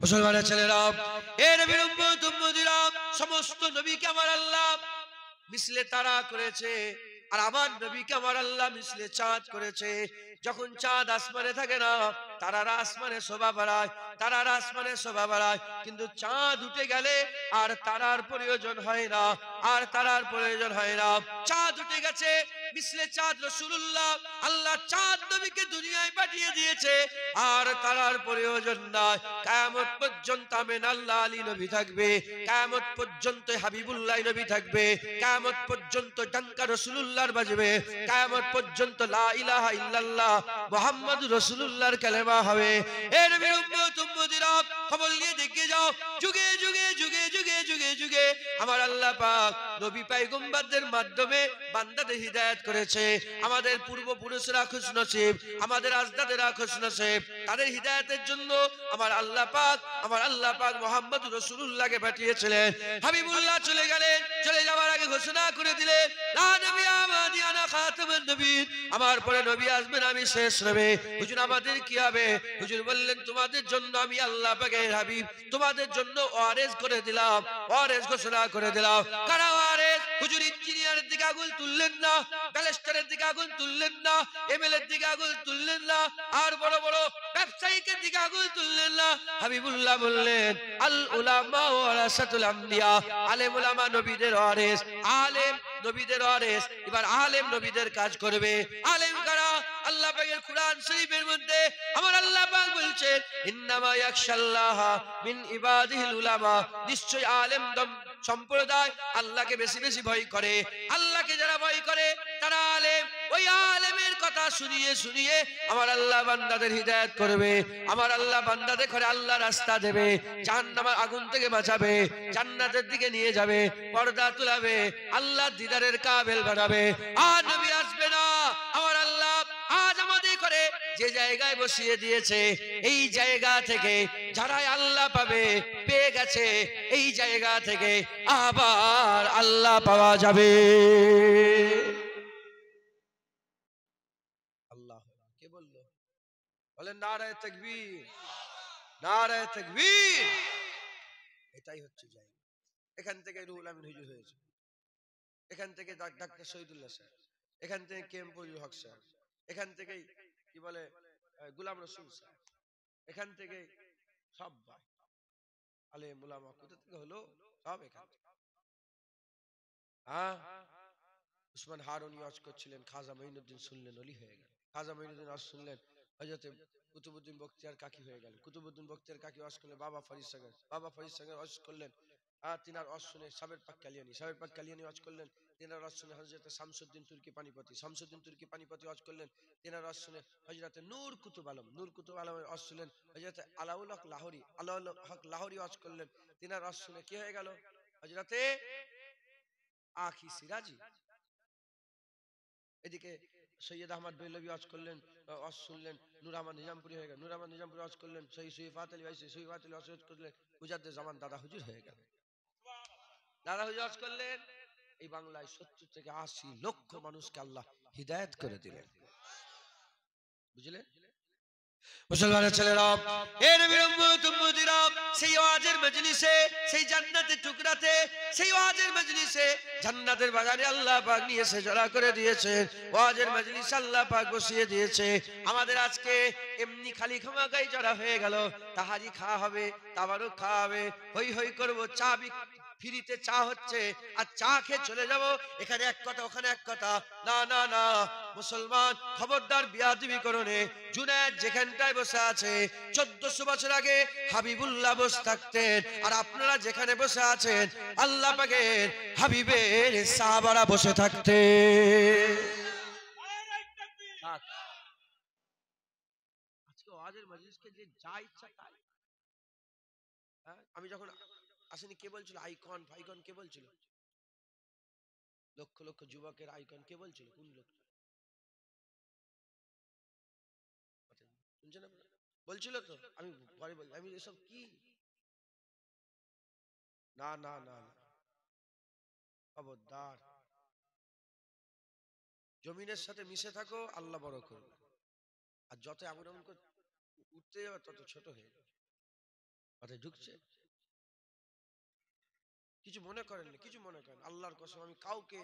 মুসলমানের ছেলেরা, এ নবীর উম্মত উম্মতিরা, সমস্ত নবীকে আমার আল্লাহ মিসলে তারা করেছে, আর আমার নবীকে আমার আল্লাহ মিসলে চাঁদ করেছে। যখন চাঁদ আসমানে থাকে না, তারারা আসমানে শোভা বাড়ায়, তারারা আসমানে শোভা বাড়ায়, কিন্তু চাঁদ উঠে গেলে আর তারার প্রয়োজন হয় না, আর তারার প্রয়োজন হয় না। চাঁদ উঠে গেছে, মিসলে চাঁদ রাসূলুল্লাহ, আল্লাহ চাঁদ নবীকে দুনিয়ায় পাঠিয়ে দিয়েছে, আর তারার প্রয়োজন নাই। কিয়ামত পর্যন্ত আমেন আল্লাহ আলী নবী থাকবে, কিয়ামত পর্যন্ত হাবিবুল্লাহ নবী থাকবে, কিয়ামত পর্যন্ত ডাঙ্কা রাসূলুল্লাহর বাজবে, কিয়ামত পর্যন্ত লা ইলাহা ইল্লাল্লাহ মুহাম্মাদুর রাসূলুল্লাহর কালেমা হবে। এ নবীর উম্মত উম্মতিরা, খবর নিয়ে দেখে যাও, যুগে যুগে যুগে যুগে যুগে যুগে আমার আল্লাহ পাক নবী পয়গম্বরদের মাধ্যমে বান্দাদের হিদায়াত করেছে। আমাদের পূর্বপুরুষরা খুশনসিব, আমাদের আজদাদেরা খুশনসিব, তাদের হিদায়াতের জন্য আমার আল্লাহ পাক মুহাম্মদুর রাসূলুল্লাহকে পাঠিয়েছিলেন। হাবিবুল্লাহ চলে গেলেন, চলে যাওয়ার আগে ঘোষণা করে দিলেন, লা নবিয়্যা বাদি আনা খাতামুন নবিয়্যিন, আমার পরে নবী আসবেন, আমি শেষ নবী। হুজুর আমাদের কি হবে? হুজুর বললেন, তোমাদের জন্য আমি আল্লাহ পাকের হাবিব তোমাদের জন্য ওয়ারেস করে দিলাম, ওয়ারেস ঘোষণা করে দিলাম। কারা ওয়ারেস? হুজুর ইঞ্জিনিয়ারের দিকে আগুন তুললেন না, ব্যারিস্টারের দিকে আগুন তুললেন না, এমএলএ এর দিকে আগুন তুললেন না, আর বড় বড় ব্যবসায়ীদের দিকে আগুন তুললেন না। হাবিবুল্লাহ বললেন, আল উলামা ওয়ারাসাতুল আম্বিয়া, আলেম উলামা নবীদের ওয়ারিস, আলেম নবীদের ওয়ারিস। এবার আলেম নবীদের কাজ করবে। আলেম কারা? আল্লাহ পাকের কুরআন শরীফের মধ্যে আমার আল্লাহ পাক বলছেন, ইন্নামা ইয়াখশাল্লাহা মিন ইবাদিহিল উলামা, নিশ্চয় আলেম সম্প্রদায় আল্লাহকে বেশি বেশি ভয় করে। আল্লাহকে যারা ভয় করে তারা আলেম। ওই আলেমের কথা শুনিয়ে শুনিয়ে আমার আল্লাহ বান্দাদের হিদায়াত করবে, আমার আল্লাহ বান্দাদের করে আল্লাহ রাস্তা দেবে, জাহান্নামের আগুন থেকে বাঁচাবে, জান্নাতের দিকে নিয়ে যাবে, পর্দা তুলাবে, আল্লাহ দিদারের কাবিল বানাবে। আর নবী আসবে না। আমার আল্লাহ আজ আমাদের করে যে জায়গায় বসিয়ে দিয়েছে, এই জায়গা থেকে যারাই আল্লাহ পাবে, পেয়ে গেছে, এই জায়গা থেকে আবার আল্লাহ পাওয়া যাবে। আল্লাহ কে বললো? বলেন নারায়ে তাকবীর, নারায়ে তাকবীর। এটাই হচ্ছে জায়গা। এখান থেকে রুহুল আমিন হুজুর হয়েছে, এখান থেকে ডাক্তার শহীদুল্লাহ সাহেব, এখান থেকে কে এম ফজলুল হক সাহেব, এখান থেকে কি বলে গোলাম রসুল সাহেব, এখান থেকে সব আলেম উলামা কোথা থেকে হলো? সব এখান থেকে। হ্যাঁ, উসমান হারুনি ওয়াজ করছিলেন, খাজা মঈনুদ্দিন শুনলেন, ওলি হয়ে গেল। খাজা মঈনুদ্দিন ওয়াজ শুনলেন, হযরত কুতুবউদ্দিন বখতিয়ার কাকি হয়ে গেল। কুতুবউদ্দিন বখতিয়ার কাকি ওয়াজ করলেন, বাবা ফরিদ সাগর, বাবা ফরিদ সাগর ওয়াজ করলেন, তিনার ওয়াজ শুনে সাবের পাক কালিয়ানি, সাবের পাক কালিয়ানি ওয়াজ করলেন, তিনার ওয়াজ শুনে হযরত শামসুদ্দিন তুর্কি পানিপতি, শামসুদ্দিন তুর্কি পানিপতি ওয়াজ করলেন, তিনার ওয়াজ শুনে হযরত নূর কুতুব আলম, নূর কুতুব আলমের ওয়াজ শুনলেন, হযরত আলাউল হক লাহোরী, আলাউল হক লাহোরী ওয়াজ করলেন, তিনার ওয়াজ শুনে কি হয়ে গেল? হযরত আখি সিরাজি। এদিকে সৈয়দ আহমদ বেলবি ওয়াজ করলেন, ওয়াজ শুনলেন, নূর আহমদ নিজামপুরি হয়ে গেল, নূর আহমদ নিজামপুরি ওয়াজ করলেন, সৈয়দ সুইফাত আলী ওয়াইসি, সুইফাত আলী ওয়াজ করলেন, মুজাদ্দেদ জামান দাদা হুজুর হয়ে গেল। দাদা হুজুর ওয়াজ করলেন, এই বাংলায় ৭০ থেকে ৮০ লক্ষ মানুষকে আল্লাহ হিদায়াত করে দিলেন। বুঝলেন মুসলমানের ছেলেরা, এ নবীর উম্মত উম্মতিরা, সেই ওয়াজের মজলিসে, সেই জান্নাতের টুকরাতে, সেই ওয়াজের মজলিসে, জান্নাতের বাগানে আল্লাহ পাক নিয়ে এসে জড়া করে দিয়েছে। ওয়াজের মজলিসে আল্লাহ পাক বসিয়ে দিয়েছে। আমাদের আজকে এমনি খালি খামাগাই জড়া হয়ে গেল। তাহারি খাওয়া হবে, তাবারুক খাওয়া হবে, হই হই করবো, চা ফ্রিতে চা হচ্ছে, আর চা খেয়ে চলে যাব, এখানে এক কথা ওখানে এক কথা। না না না, মুসলমান খবরদার বিয়াদবি করো নে। জুনায়েদ যেখানটায় বসে আছে, 1400 বছর আগে হাবিবুল্লাহ বসে থাকতেন, আর আপনারা যেখানে বসে আছেন আল্লাহ পাকের হাবিবের সাহাবারা বসে থাকতেন। আজকে ওয়াজের মজলিসকে যে যা ইচ্ছা তাই। আমি যখন আসেনি, কে বলছিল আইকন ফাইকন? কে বলছিল? লক্ষ লক্ষ যুবকের আইকন কে বলছিল? কোন লোক শুনছেন আপনারা? বলছিল তো, আমি পরে বলি, আমি এসব কি? না না না, খবরদার, জমিনের সাথে মিশে থাকো, আল্লাহ বড় করবে। আর যত এমন এমন করে উঠতে যাবে তত ছোট হয়ে যাবে। মাথায় ঢুকছে? কিছু মনে করেন না, কিছু মনে করেন, আল্লাহর কসম আমি কাউকে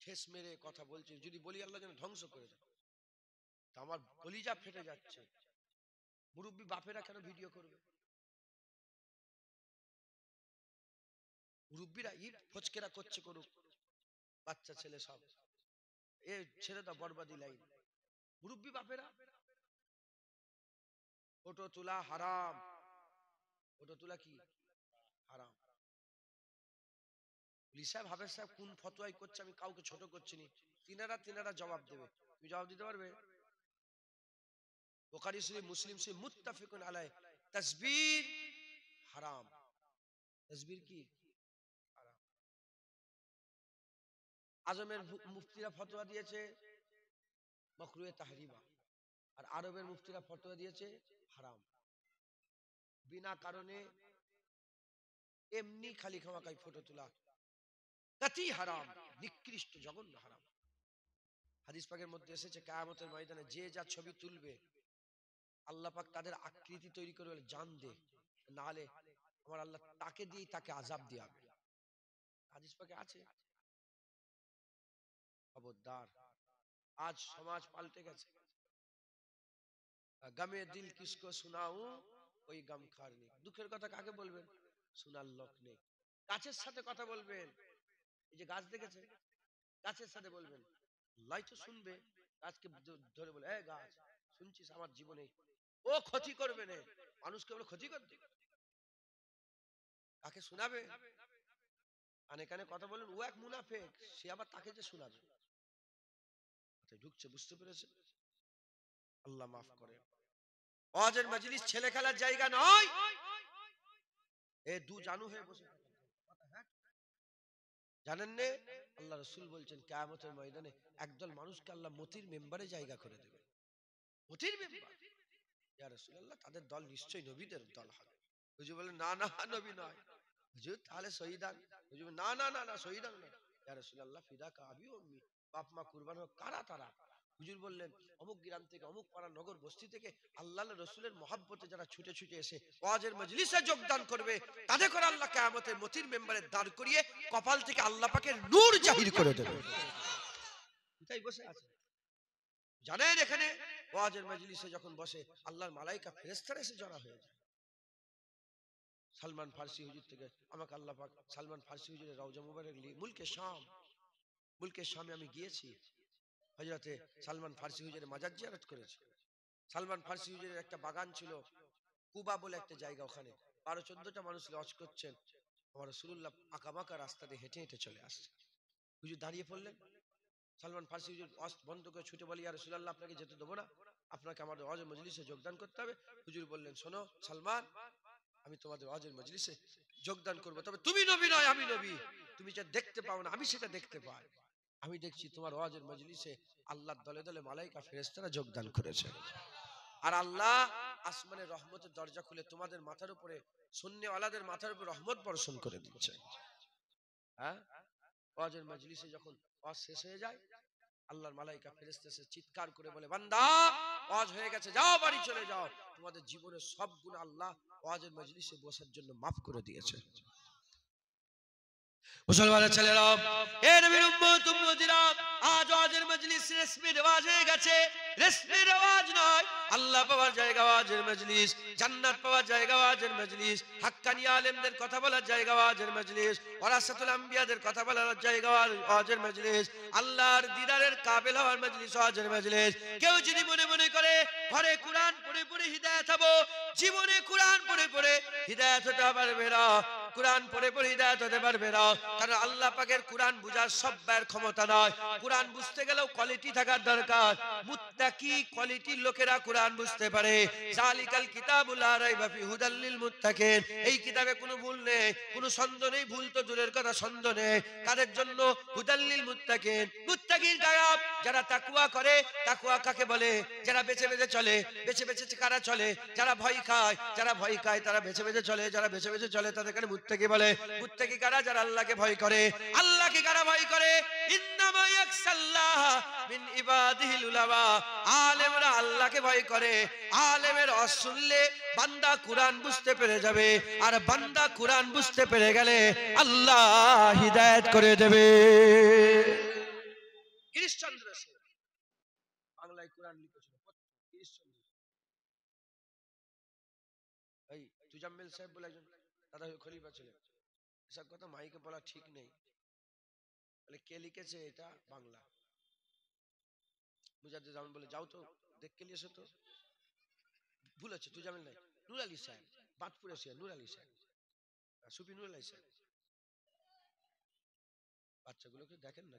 ঠেস মেরে কথা বলছি, যদি বলি আল্লাহ যেন ধ্বংস করে দেয়, তা আমার কলিজা ফেটে যাচ্ছে। মুরব্বী বাপেরা কেন ভিডিও করবে? মুরব্বীরা ইট ফচকেরা করছে, করুক, বাচ্চা ছেলে সব, এ ছেড়ে দাও, বরবাদি লাইন। মুরব্বী বাপেরা ফটো তোলা হারাম, ফটো তোলা কি হারাম। লিসাব হাফেজ সাহেব কোন ফতোয়াই করছে, আমি কাউকে ছোট করছি না, তিনারা জবাব দেবে। তুমি জবাব দিতে পারবে? বুখারী শরীফ, মুসলিম শরীফ মুত্তাফিকুন আলাইহি, তাসবিহ হারাম। তাসবিহ কি হারাম। আজমের মুফতিরা ফতোয়া দিয়েছে মাকরুহে তাহরিমা, আর আরবের মুফতিরা ফতোয়া দিয়েছে হারাম। বিনা কারণে এমনি খালি খামাকাই ফটো তোলা তাতেই হারাম, নিকৃষ্ট জঘন্য হারাম। হাদিস পাকের মধ্যে এসেছে কিয়ামতের ময়দানে যে যা ছবি তুলবে আল্লাহ পাক তাদের আকৃতি তৈরি করে জান দে, না হলে আমার আল্লাহ তাকে দিয়ে তাকে আযাব দিয়ে হবে। হাদিস পাকে আছে। খবরদার, আজ সমাজ পাল্টে গেছে। গামে দিল কিসকো সুনাऊं ওই গাম খার নেই। দুঃখের কথা কাকে বলবেন? শোনার লোক নেই। গাছের সাথে কথা বলবেন, এই যে গাছ দেখেছে, গাছের সাথে বলবেন, আল্লাহ তো শুনবে। গাছকে ধরে বলে, এই গাছ শুনছিস আমার জীবনে ও ক্ষতি করবে না, মানুষকে বলে ক্ষতি করতে, তাকে শোনাবে? কানে কানে কথা বলেন, ও এক মুনাফিক, সে আবার তাকে যে শোনাবে। ঢুকছে, বুঝতে পেরেছে? আল্লাহ মাফ করে। ওয়াজের মজলিস ছেলে খেলার জায়গা নয়। এ দু জানু হয়ে বসে জানেন না, আল্লাহ রাসূল বলছেন কিয়ামতের ময়দানে একদল মানুষকে আল্লাহ মতির মেম্বারে জায়গা করে দেবে। মতির মেম্বার, ইয়া রাসূলুল্লাহ, তাদের দল নিশ্চয়ই নবীদের দল হবে। হুজুর বলেন, না না নবী নয়। হুজুর তাহলে শহীদান? হুজুর না না না না শহীদান নয়। ইয়া রাসূলুল্লাহ ফিদাকা আবি ও উম্মি, বাপ মা কুরবান হোক। কারা তারা? হুজুর বললেন, অমুক গ্রাম থেকে, অমুক পাড়া নগর বস্তি থেকে আল্লাহর রাসূলের মহব্বতে যারা ছুটে ছুটে এসে ওয়াজের মজলিসে যোগদান করবে, তাদের করে আল্লাহ কিয়ামতের মতির মেম্বারে দাঁড় করিয়ে কপাল থেকে আল্লাহ পাকের নূর জাহির করে দেবে। তাই বসে আছে। জানেন এখানে ওয়াজের মজলিসে যখন বসে আল্লাহর মালাইকা ফেরেশতারা এসে জড়া হয়ে যায়। সালমান ফারসি হুজুর থেকে আমাকে আল্লাহ পাক সালমান ফারসি হুজুরের রওজা মুবারক মুলকে শামে আমি গিয়েছি, হযরতে সালমান ফারসি হুজুরের মাজার জিয়ারত করেছি। সালমান ফারসি হুজুরের একটা বাগান ছিল, কুবা বলে একটা জায়গা, ওখানে 12-14টা মানুষ লজ করছেন। আমার রাসূলুল্লাহ আঁকাবাঁকা রাস্তা দিয়ে হেঁটে হেঁটে চলে আসছে। হুজুর দাঁড়িয়ে পড়লেন। সালমান ফারসি হুজুর ওয়াজ বন্ধ করে ছুটে বলে, ইয়া রাসূলুল্লাহ আপনাকে যেতে দেবো না, আপনাকে আমাদের ওয়াজের মজলিসে যোগদান করতে হবে। হুজুর বললেন, শোনো সালমান, আমি তোমাদের ওয়াজের মজলিসে যোগদান করব, তবে তুমি নবী নয় আমি নবী। তুমি যা দেখতে পাও না আমি সেটা দেখতে পাই। আমি দেখছি তোমার ওয়াজের মজলিসে আল্লাহর দলে দলে মালাইকা ফেরেশতারা যোগদান করেছে, আর আল্লাহ আসমানের রহমতের দরজা খুলে তোমাদের মাথার উপরে, সুন্নিওয়ালাদের মাথার উপরে রহমত বর্ষণ করে দিচ্ছে। হ্যাঁ, ওয়াজের মজলিসে যখন ওয়াজ শেষ হয়ে যায়, আল্লাহর মালাইকা ফেরেশতা এসে চিৎকার করে বলে, বান্দা ওয়াজ হয়ে গেছে, যাও বাড়ি চলে যাও, তোমাদের জীবনের সব গুনাহ আল্লাহ ওয়াজের মজলিসে বসার জন্য মাফ করে দিয়েছে। মুসলমানের ছেলেরা, এ নবীর উম্মত উম্মতিরা, আজ ওয়াজের মজলিস রেশমি রেওয়াজ হয়ে গেছে। রেশমি রেওয়াজ নয়, আল্লাহ পাওয়ার জায়গা ওয়াজের মজলিস, জান্নাত পাওয়ার জায়গা ওয়াজের মজলিস, হাক্কানি আলেমদের কথা বলার জায়গা ওয়াজের মজলিস, ওয়ারাসাতুল আম্বিয়াদের কথা বলার জায়গা ওয়াজের মজলিস, আল্লাহর দিদারের কাবিল হওয়ার মজলিস ওয়াজের মজলিস। কেউ যদি মনে মনে করে ঘরে কোরআন পড়ে পড়ে হিদায়াত হবো, জীবনে কোরআন পড়ে পড়ে হিদায়াত হতে পারবে না, কোরআন পড়ে পড়ে হিদায়াত হতে পারবে না। কারণ আল্লাহ পাকের কোরআন বুঝার সবার ক্ষমতা নয়। কোরআন বুঝতে গেলেও কোয়ালিটি থাকার দরকার। মুত্তাকি কোয়ালিটির লোকেরা কোরআন বুঝতে পারে। জালিকাল কিতাবুল লা রাইবা ফি হুদাল লিল মুত্তাকিন, এই কিতাবে কোনো ভুল নেই, কোনো সন্দেহ নেই, ভুল তো দূরের কথা, সন্দেহ নেই। কাদের জন্য? হুদাল লিল মুত্তাকিন। মুত্তাকিন কারা? যারা তাকওয়া করে। তাকওয়া কাকে বলে? যারা বেঁচে বেঁচে চলে। বেঁচে বেঁচে কারা চলে? যারা ভয় খায়। যারা ভয় খায় তারা বেঁচে বেঁচে চলে, যারা বেঁচে বেঁচে চলে তাদের কাছে মুত্তাকি বলে? মুত্তাকি কারা? যারা আল্লাহকে ভয় করে। আল্লাহকে কারা ভয় করে? ইন্নামা ইয়াখশাল্লাহ মিন ইবাদিহিল উলামা। আলেমরা আল্লাহকে ভয় করে। আলেমের ওয়াজ শুনলে বান্দা কুরআন বুঝতে পেরে যাবে, আর বান্দা কুরআন বুঝতে পেরে গেলে আল্লাহ হিদায়াত করে দেবে। গিরিশচন্দ্র সেন বাংলায় কুরআন লিখেছিল। গিরিশচন্দ্র এই তুজাম্মেল সাহেব বলে একজন দাদা খলিফা ছিলেন। এসব কথা মাইকে বলা ঠিক নেই। বলে কে লিখেছে এটা? বাংলা। মুজাদ্দিদ জামান বলে যাও তো দেখে নিয়ে এসো তো। ভুল আছে, তুজাম্মেল নাই, নূর আলী সাহেব, বাদপুরে ছিলেন নূর আলী সাহেব, সুফি নূর আলী সাহেব। বাচ্চাগুলোকে দেখেন না,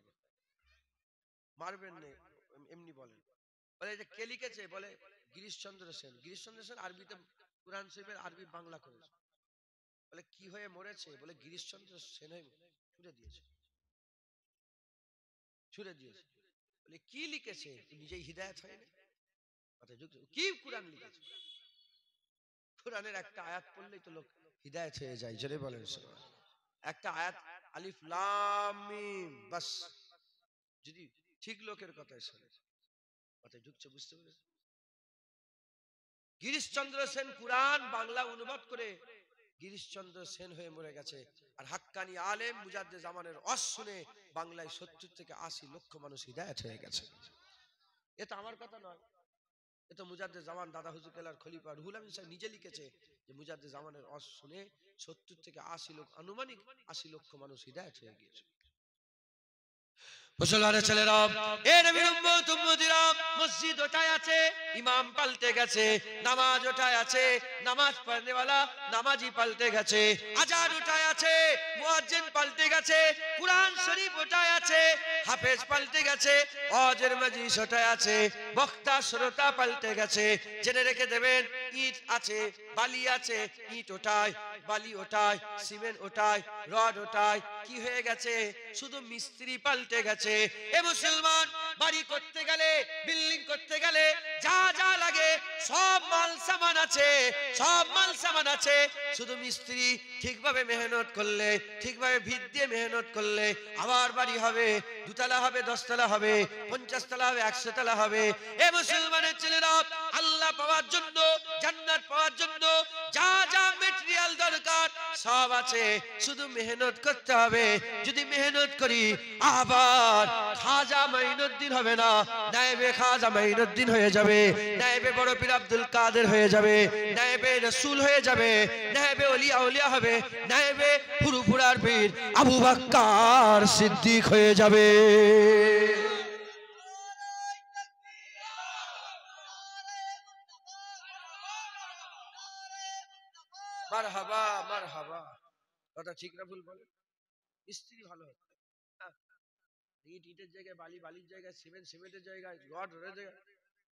মারবেন না, এমনি বলেন। বলে যে কে লিখেছে? বলে গিরিশচন্দ্র সেন। গিরিশচন্দ্র সেন আরবিতে কুরআন শরীফের আরবি বাংলা করেছে। বলে কি হয়ে মরেছে? বলে গিরিশচন্দ্র সেন হয়ে ছুড়ে দিয়েছে, ছুড়ে দিয়েছে। বলে কি লিখেছে? নিজেই হিদায়াত হয়নি। কি কুরআন লিখেছে? কুরআনের একটা আয়াত পড়লেই তো লোক হিদায়াত হয়ে যায়। জোরে বলেন একটা আয়াত, আলিফ লাম মিম, বাস। যদি ঠিক লোকের কথাই শোনে, কথায় ঢুকছে, বুঝতে পেরেছে? গিরিশচন্দ্র সেন কুরআন বাংলা অনুবাদ করে গিরিশচন্দ্র সেন হয়ে মরে গেছে। আর হাক্কানি আলেম মুজাদ্দিদ জামানের ওয়াজ শুনে বাংলায় 70 থেকে 80 লক্ষ মানুষ হিদায়াত হয়ে গেছে। এটা আমার কথা নয়, এটা মুজাদ্দিদ জামান দাদা হুজুর কেবলার খলিফা রুহুল আমিন সাহেব নিজে লিখেছে যে মুজাদ্দিদ জামানের ওয়াজ শুনে 70 থেকে 80 লক্ষ, আনুমানিক 80 লক্ষ মানুষ হিদায়াত হয়ে গিয়েছে। মুসলমানের ছেলেরা, এ নবীর উম্মত উম্মতিরা, মসজিদ ওটাই আছে, ইমাম পাল্টে গেছে। নামাজ ওটাই আছে, নামাজ পড়নেওয়ালা নামাজি পাল্টে গেছে। আজান ওটাই আছে, মুয়াজ্জিন পাল্টে গেছে। কুরআন শরীফ ওটাই আছে, হাফেজ পাল্টে গেছে। ওয়াজের মজলিস ওটাই আছে, বক্তা শ্রোতা পাল্টে গেছে। জেনে রেখে দেবেন, ইট আছে, বালি আছে, ইট ওটাই, বালি ওটাই, সিমেন্ট ওটাই, রড ওটাই। কি হয়ে গেছে? শুধু মিস্ত্রি পাল্টে গেছে। এ মুসলমান, বাড়ি করতে গেলে, বিল্ডিং করতে গেলে যা যা লাগে সব মাল সামান আছে, সব মাল সামান আছে। শুধু মিস্ত্রি ঠিকভাবে মেহনত করলে, ঠিকভাবে ভিত দিয়ে মেহনত করলে আবার বাড়ি হবে। 2 তলা হবে, 10 তলা হবে, 50 তলা হবে, 100 তলা হবে। এ মুসলমানের ছেলেরা, আল্লাহ পাওয়ার জন্য, জান্নাত পাওয়ার জন্য যা যা মেটেরিয়াল দরকার সব আছে, শুধু মেহনত করতে হবে। যদি মেহনত করি আবার খাজা মাইনুদ্দিন হবে না, নায়েবে খাজা মাইনুদ্দিন হয়ে যাবে, নায়েবে বড় পীর আব্দুল কাদের হয়ে যাবে, নায়েবে রাসূল হয়ে যাবে, নায়েবে ওলিয়া আউলিয়া হবে, নায়েবে ফুরফুরার পীর আবু বকর সিদ্দিক হয়ে যাবে। মারহাবা মারহাবা। কথা ঠিক না ভুল বলে? মিস্ত্রি ভালো হবে, ইট ইটের জায়গায় বালি, বালির জায়গায় সিমেন্ট, সিমেন্টের জায়গায় রড, রডের জায়গায়।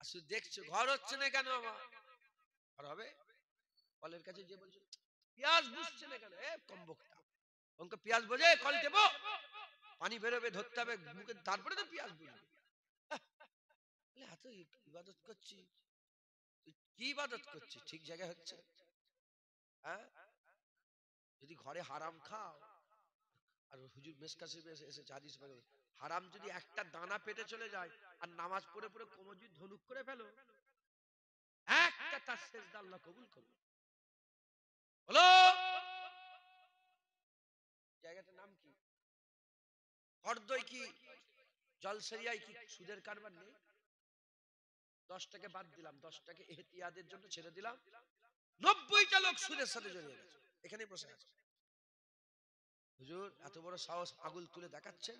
আসলে দেখছো ঘর হচ্ছে না কেন? আমার ঘর হবে। কলের কাছে যে বলছে পেঁয়াজ বুঝছে না কেন? কম বক্তা, অঙ্ক পেঁয়াজ বোঝে, কল টেপো, পানি বেরোবে, ধরতে হবে মুখে, তারপরে তো পেঁয়াজ বুঝবে। এত ইবাদত করছি, কি ইবাদত করছি? ঠিক জায়গায় হচ্ছে? হ্যাঁ, যদি ঘরে হারাম খাও, আর হুজুর মেসকা শরীফে এসেছে হাদিস, হারাম যদি একটা দানা পেটে চলে যায় আর নামাজ পড়ে পড়ে কোমর যদি ধনুক করে ফেলো, একটা তার সেজদা আল্লাহ কবুল করবে। বলো জায়গাটার নাম কি? হরদই কি জলসরিয়ায় কি সুদের কারবার নেই? 10টাকে বাদ দিলাম, 10টাকে এহতিয়াদের জন্য ছেড়ে দিলাম, 90টা লোক সুদের সাথে জড়িয়ে গেছে, এখানে বসে আছে। হুজুর এত বড় সাহস আগুল তুলে দেখাচ্ছেন,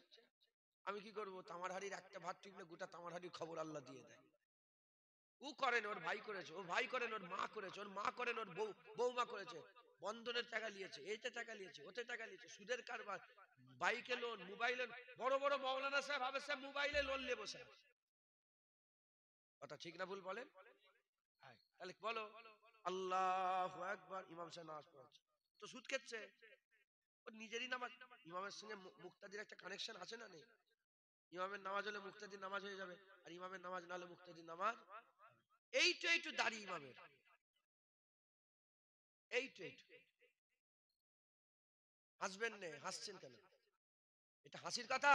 আমি কি করবো? তামার হাড়ির একটা ভাত টিপলে গোটা তামার হাড়ির খবর আল্লাহ দিয়ে দেয়। ও করেন, ওর ভাই করেছে, ওর ভাই করেন, ওর মা করেছে, ওর মা করেন, ওর বৌমা করেছে, বন্ধনের টাকা নিয়েছে, এইতে টাকা নিয়েছে, ওতে টাকা নিয়েছে, সুদের কারবার, বাইকে লোন, মোবাইলে, বড় বড় মাওলানা সাহেব, হাফেজ সাহেব মোবাইলে লোন নিয়ে বসে আছে। কথা ঠিক না ভুল বলেন? তাহলে বলো আল্লাহু আকবার, ইমাম সাহেব নামাজ পড়াচ্ছে, তো সুদ খেচ্ছে। ওর নিজেরই নামাজ, ইমামের সঙ্গে মুক্তাদির একটা কানেকশন আছে না নেই? ইমামের নামাজ হলে মুক্তাদির নামাজ হয়ে যাবে, আর ইমামের নামাজ না হলে মুক্তাদির নামাজ। এইটু দাড়ি ইমামের, এইটু হাসবেন না, হাসছেন কেন? এটা হাসির কথা?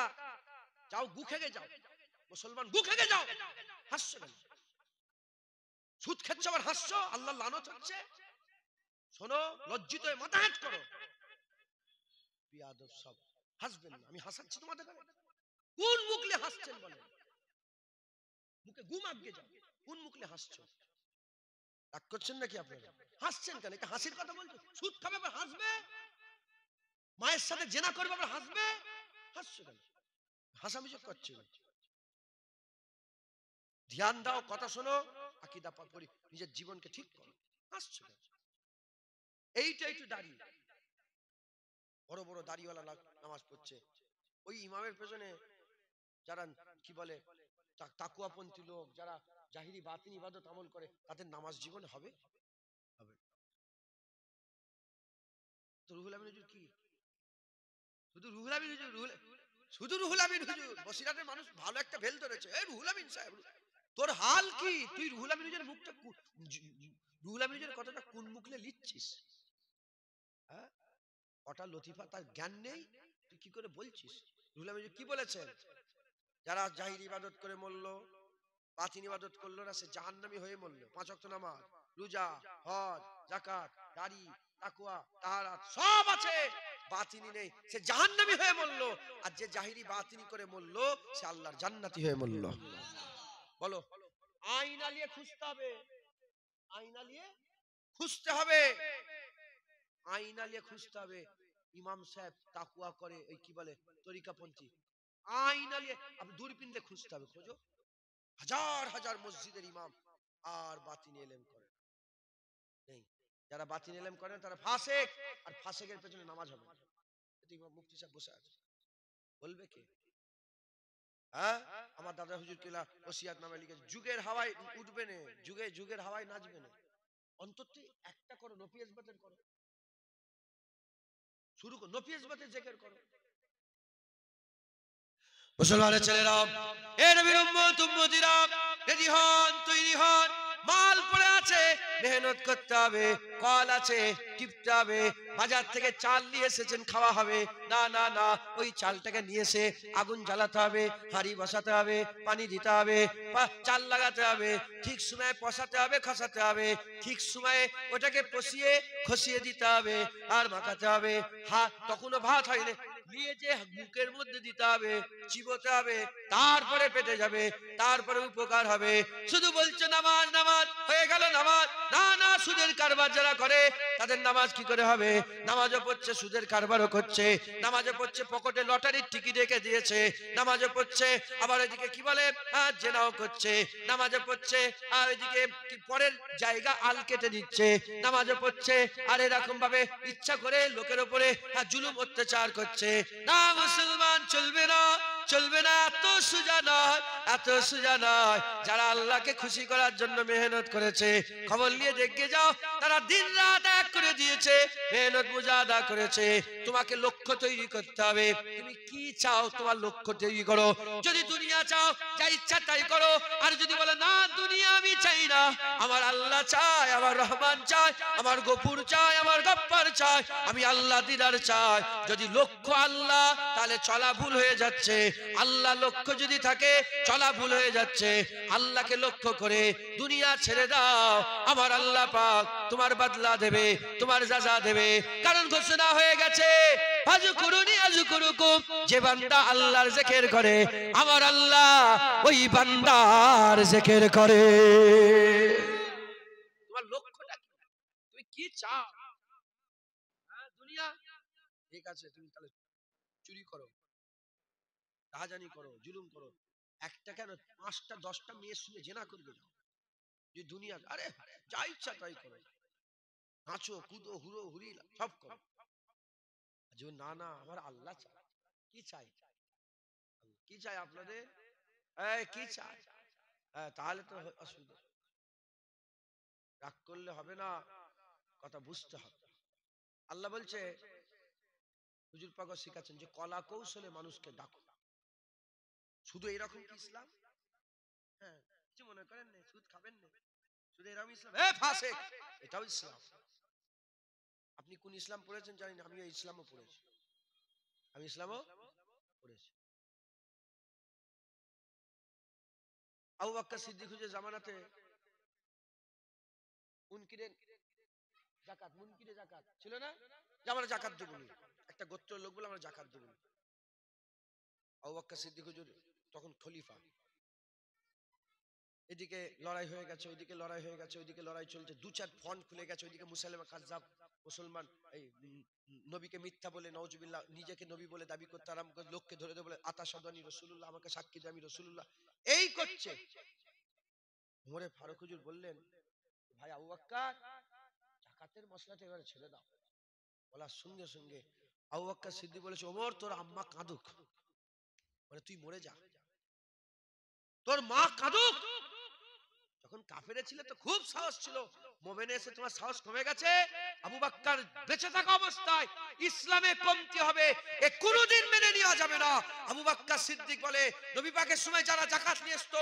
যাও গু খেগে যাও, মুসলমান গু খেগে যাও, হাসছো কেন? সুদ খাচ্ছ আবার হাসছো, আল্লাহ লানত হচ্ছে। শোনো, লজ্জিত হয়ে মাথা হেঁট করো। বিয়াদব সব, হাসবেন না। আমি হাসাচ্ছি তোমাদের? কোন মুখলে হাসছেন বলেন? মুখে ঘুম আগে যাও, কোন মুখলে হাসছো? রাগ করছেন নাকি আপনারা? হাসছেন কেন? এটা হাসির কথা বলছো? সুদ খাবে আবার হাসবে, মায়ের সাথে জেনা করবে আবার হাসবে, হাসছো কেন? হাসামিজি করছে না। ধ্যান দাও, কথা শোনো, আকীদা পড়ি, নিজের জীবনকে ঠিক করো। হাসছো কেন? এইটা একটু দাঁড়িয়ে বড় বড় দাড়িওয়ালা নামাজ পড়ছে, ওই ইমামের পেছনে যারা কি বলে তাকুয়াপন্থী লোক, যারা জাহিরি বাতিন ইবাদত আমল করে, তাদের নামাজ জীবনে হবে? হবে তো রুহুল আমিন হুজুর কি? শুধু রুহুল আমিন হুজুর, শুধু রুহুল আমিন হুজুর। বসিরহাটের মানুষ ভালো একটা ভেল ধরেছে, এই রুহুল আমিন সাহেব। তোর হাল কি? তুই রুহুল আমিন হুজুরের মুখটা, রুহুল আমিন হুজুরের কথাটা কোন মুখলে লিখছিস? হ্যাঁ, কটা লতিফা তার জ্ঞান নেই, তুই কি করে বলছিস? রুহুল আমিন হুজুর কি বলেছেন? যারা জাহির ইবাদত করে মরলো, বাতিন ইবাদত করলো না, সে জাহান্নামী হয়ে মরলো। 5 ওয়াক্ত নামাজ, রোজা, হজ, যাকাত, দাড়ি, তাকওয়া, তাহারাত সব আছে, বাতিনি নেই, সে জাহান্নামী হয়ে মরলো। আর যে জাহিরি বাতিনি করে মরলো, সে আল্লাহর জান্নাতি হয়ে মরলো। বলো, আয়না নিয়ে খুঁজতে হবে, আয়না নিয়ে খুঁজতে হবে, আয়না নিয়ে খুঁজতে হবে। ইমাম সাহেব তাকওয়া করে, ওই কি বলে তরিকাপন্থী, আয়না নিয়ে আপনি দূরবীন দিয়ে খুঁজতে হবে। খোঁজো, হাজার হাজার মসজিদের ইমাম আর বাতিন এলেম করে নেই। যারা বাতিন এলেম করেন তারা ফাসেক, আর ফাসেকের পেছনে নামাজ হবে না। ইমাম মুফতি সাহেব বসে আছে, বলবে কে? হ্যাঁ, আমার দাদা হুজুর কিলা ওসিয়াত নামে লিখেছে, যুগের হাওয়ায় উঠবে না, যুগের হাওয়ায় নাচবে না। অন্তত একটা করো, নফি ইসবাতের করো, শুরু করো, নফি ইসবাতের জিকির করো। মুসলমানের ছেলেরা, এ নবীর উম্মত উম্মতিরা, রেডি হন, তৈরি হন। মাল পড়ে আছে, মেহনত করতে হবে, কল আছে, টিপতে হবে। বাজার থেকে চাল নিয়ে এসেছেন, খাওয়া হবে না, না না, ওই চালটাকে নিয়ে এসে আগুন জ্বালাতে হবে, হাঁড়ি বসাতে হবে, পানি দিতে হবে, চাল লাগাতে হবে, ঠিক সময়ে পসাতে হবে, খসাতে হবে, ঠিক সময়ে ওটাকে পচিয়ে খসিয়ে দিতে হবে, আর মাখাতে হবে। তখনও ভাত হয়নি, নিয়ে যে বুকের মধ্যে দিতে হবে, চিবোতে হবে, তারপরে পেটে যাবে, তারপরে উপকার হবে। শুধু বলছে নামাজ নামাজ, হয়ে গেল নামাজ। না না, সুদের কারবার যারা করে তাদের নামাজ কি করে হবে? নামাজও পড়ছে, সুদের কারবারও করছে, নামাজও পড়ছে, পকেটে লটারির টিকিট রেখে দিয়েছে, নামাজও পড়ছে, আবার এদিকে কি বলে জেনাও করছে, নামাজও পড়ছে, আর এদিকে পরের জায়গা আল কেটে দিচ্ছে, নামাজও পড়ছে, আর এরকম ভাবে ইচ্ছা করে লোকের উপরে জুলুম অত্যাচার করছে। না, মুসলমান চলবে না, চলবে না। এত সোজা নয়, এত সোজা নয়। যারা আল্লাহকে খুশি করার জন্য মেহনত করেছে, খবর নিয়ে দেখে যাও, তারা দিন রাত এক করে দিয়েছে, মেহনত মুজাহাদা করেছে। তোমাকে লক্ষ্য তৈরি করতে হবে, তুমি কি চাও তোমার লক্ষ্য তৈরি করো। যদি দুনিয়া চাও, যা ইচ্ছা তাই করো। আর যদি বলে না, দুনিয়া আমি চাই না, আমার আল্লাহ চাই, আমার রহমান চাই, আমার গফুর চাই, আমার গফফার চাই, আমি আল্লাহ দিদার চাই। যদি লক্ষ্য আল্লাহ, তাহলে চলা ভুল হয়ে যাচ্ছে। আল্লাহ লক্ষ্য যদি থাকে, চলা ভুল হয়ে যাচ্ছে। আল্লাহকে লক্ষ্য করে দুনিয়া ছেড়ে দাও, আমার আল্লাহ পাক তোমার বদলা দেবে, তোমার যাজা দেবে। কারণ ঘোষণা হয়ে গেছে, ফাজকুরুনি আযকুরুকুম, যে বান্দা আল্লাহর জিকির করে, আমার আল্লাহ ওই বান্দার জিকির করে। তোমার লক্ষ্যটা কি? তুমি কি চাও? দুনিয়া ঠিক আছে, তুমি তাহলে চুরি করো, রাহাজানি করো, জুলুম করো, একটা কেন 5টা 10টা মেয়ের সঙ্গে জেনা করবে যাও। যে দুনিয়া, আরে যা ইচ্ছা তাই করো, নাচো কুদো হুড়ো হুড়ি সব করো। যে না না, আমার আল্লাহ চাই। কি চাই? কি চাই আপনাদের? কি চাই? তাহলে তো অসুবিধা। রাগ করলে হবে না, কথা বুঝতে হবে। আল্লাহ বলছে, হুজুর পাক শিখাচ্ছেন যে কলা কৌশলে মানুষকে ডাকো। শুধু এরকম কি ইসলাম? হ্যাঁ, কিছু মনে করেন না, সুদ খাবেন না, শুধু এরকম ইসলাম? ফাসেক, এটাও ইসলাম। আপনি কোন ইসলাম পড়েছেন জানি না, আমি এই ইসলামও পড়েছি। আমি ইসলামও পড়েছি। আবু বকর সিদ্দিক হুজুরের জামানাতে মুনকিরে জাকাত ছিল না, যে আমরা জাকাত দেব না, একটা গোত্র লোক বলে আমরা জাকাত দেব না। আবু বকর সিদ্দিক হুজুর তখন খলিফা, এদিকে লড়াই হয়ে গেছে, ওইদিকে লড়াই হয়ে গেছে, ওইদিকে লড়াই চলছে, দু চার ফ্রন্ট খুলে গেছে। ওইদিকে মুসাইলামা কাযযাব মুসলমান এই নবীকে মিথ্যা বলে নাউজুবিল্লাহ নিজেকে নবী বলে দাবি করতে আরম্ভ করে, লোককে ধরে ধরে বলে আতাশাদু রাসূলুল্লাহ, আমাকে সাক্ষী দে আমি রাসূলুল্লাহ, এই করছে। ওমরে ফারুক হুজুর বললেন, ভাই আবু বকর জাকাতের মশলাটা এবারে ছেড়ে দাও। বলার সঙ্গে সঙ্গে আবু বকর সিদ্দিক বলেছে, ওমর তোর আম্মা কাঁদুক, মানে তুই মরে যা, তোর মা কাঁদুক। যখন কাফেরে ছিল তো খুব সাহস ছিল, মুমিনে এসে তোমার সাহস কমে গেছে। আবু বকর বেঁচে থাকা অবস্থায় ইসলামে কমতি হবে এ কোনোদিন মেনে নেওয়া যাবে না। আবু বকর সিদ্দিক বলে, নবী পাকের সময় যারা যাকাত নিয়ে আসতো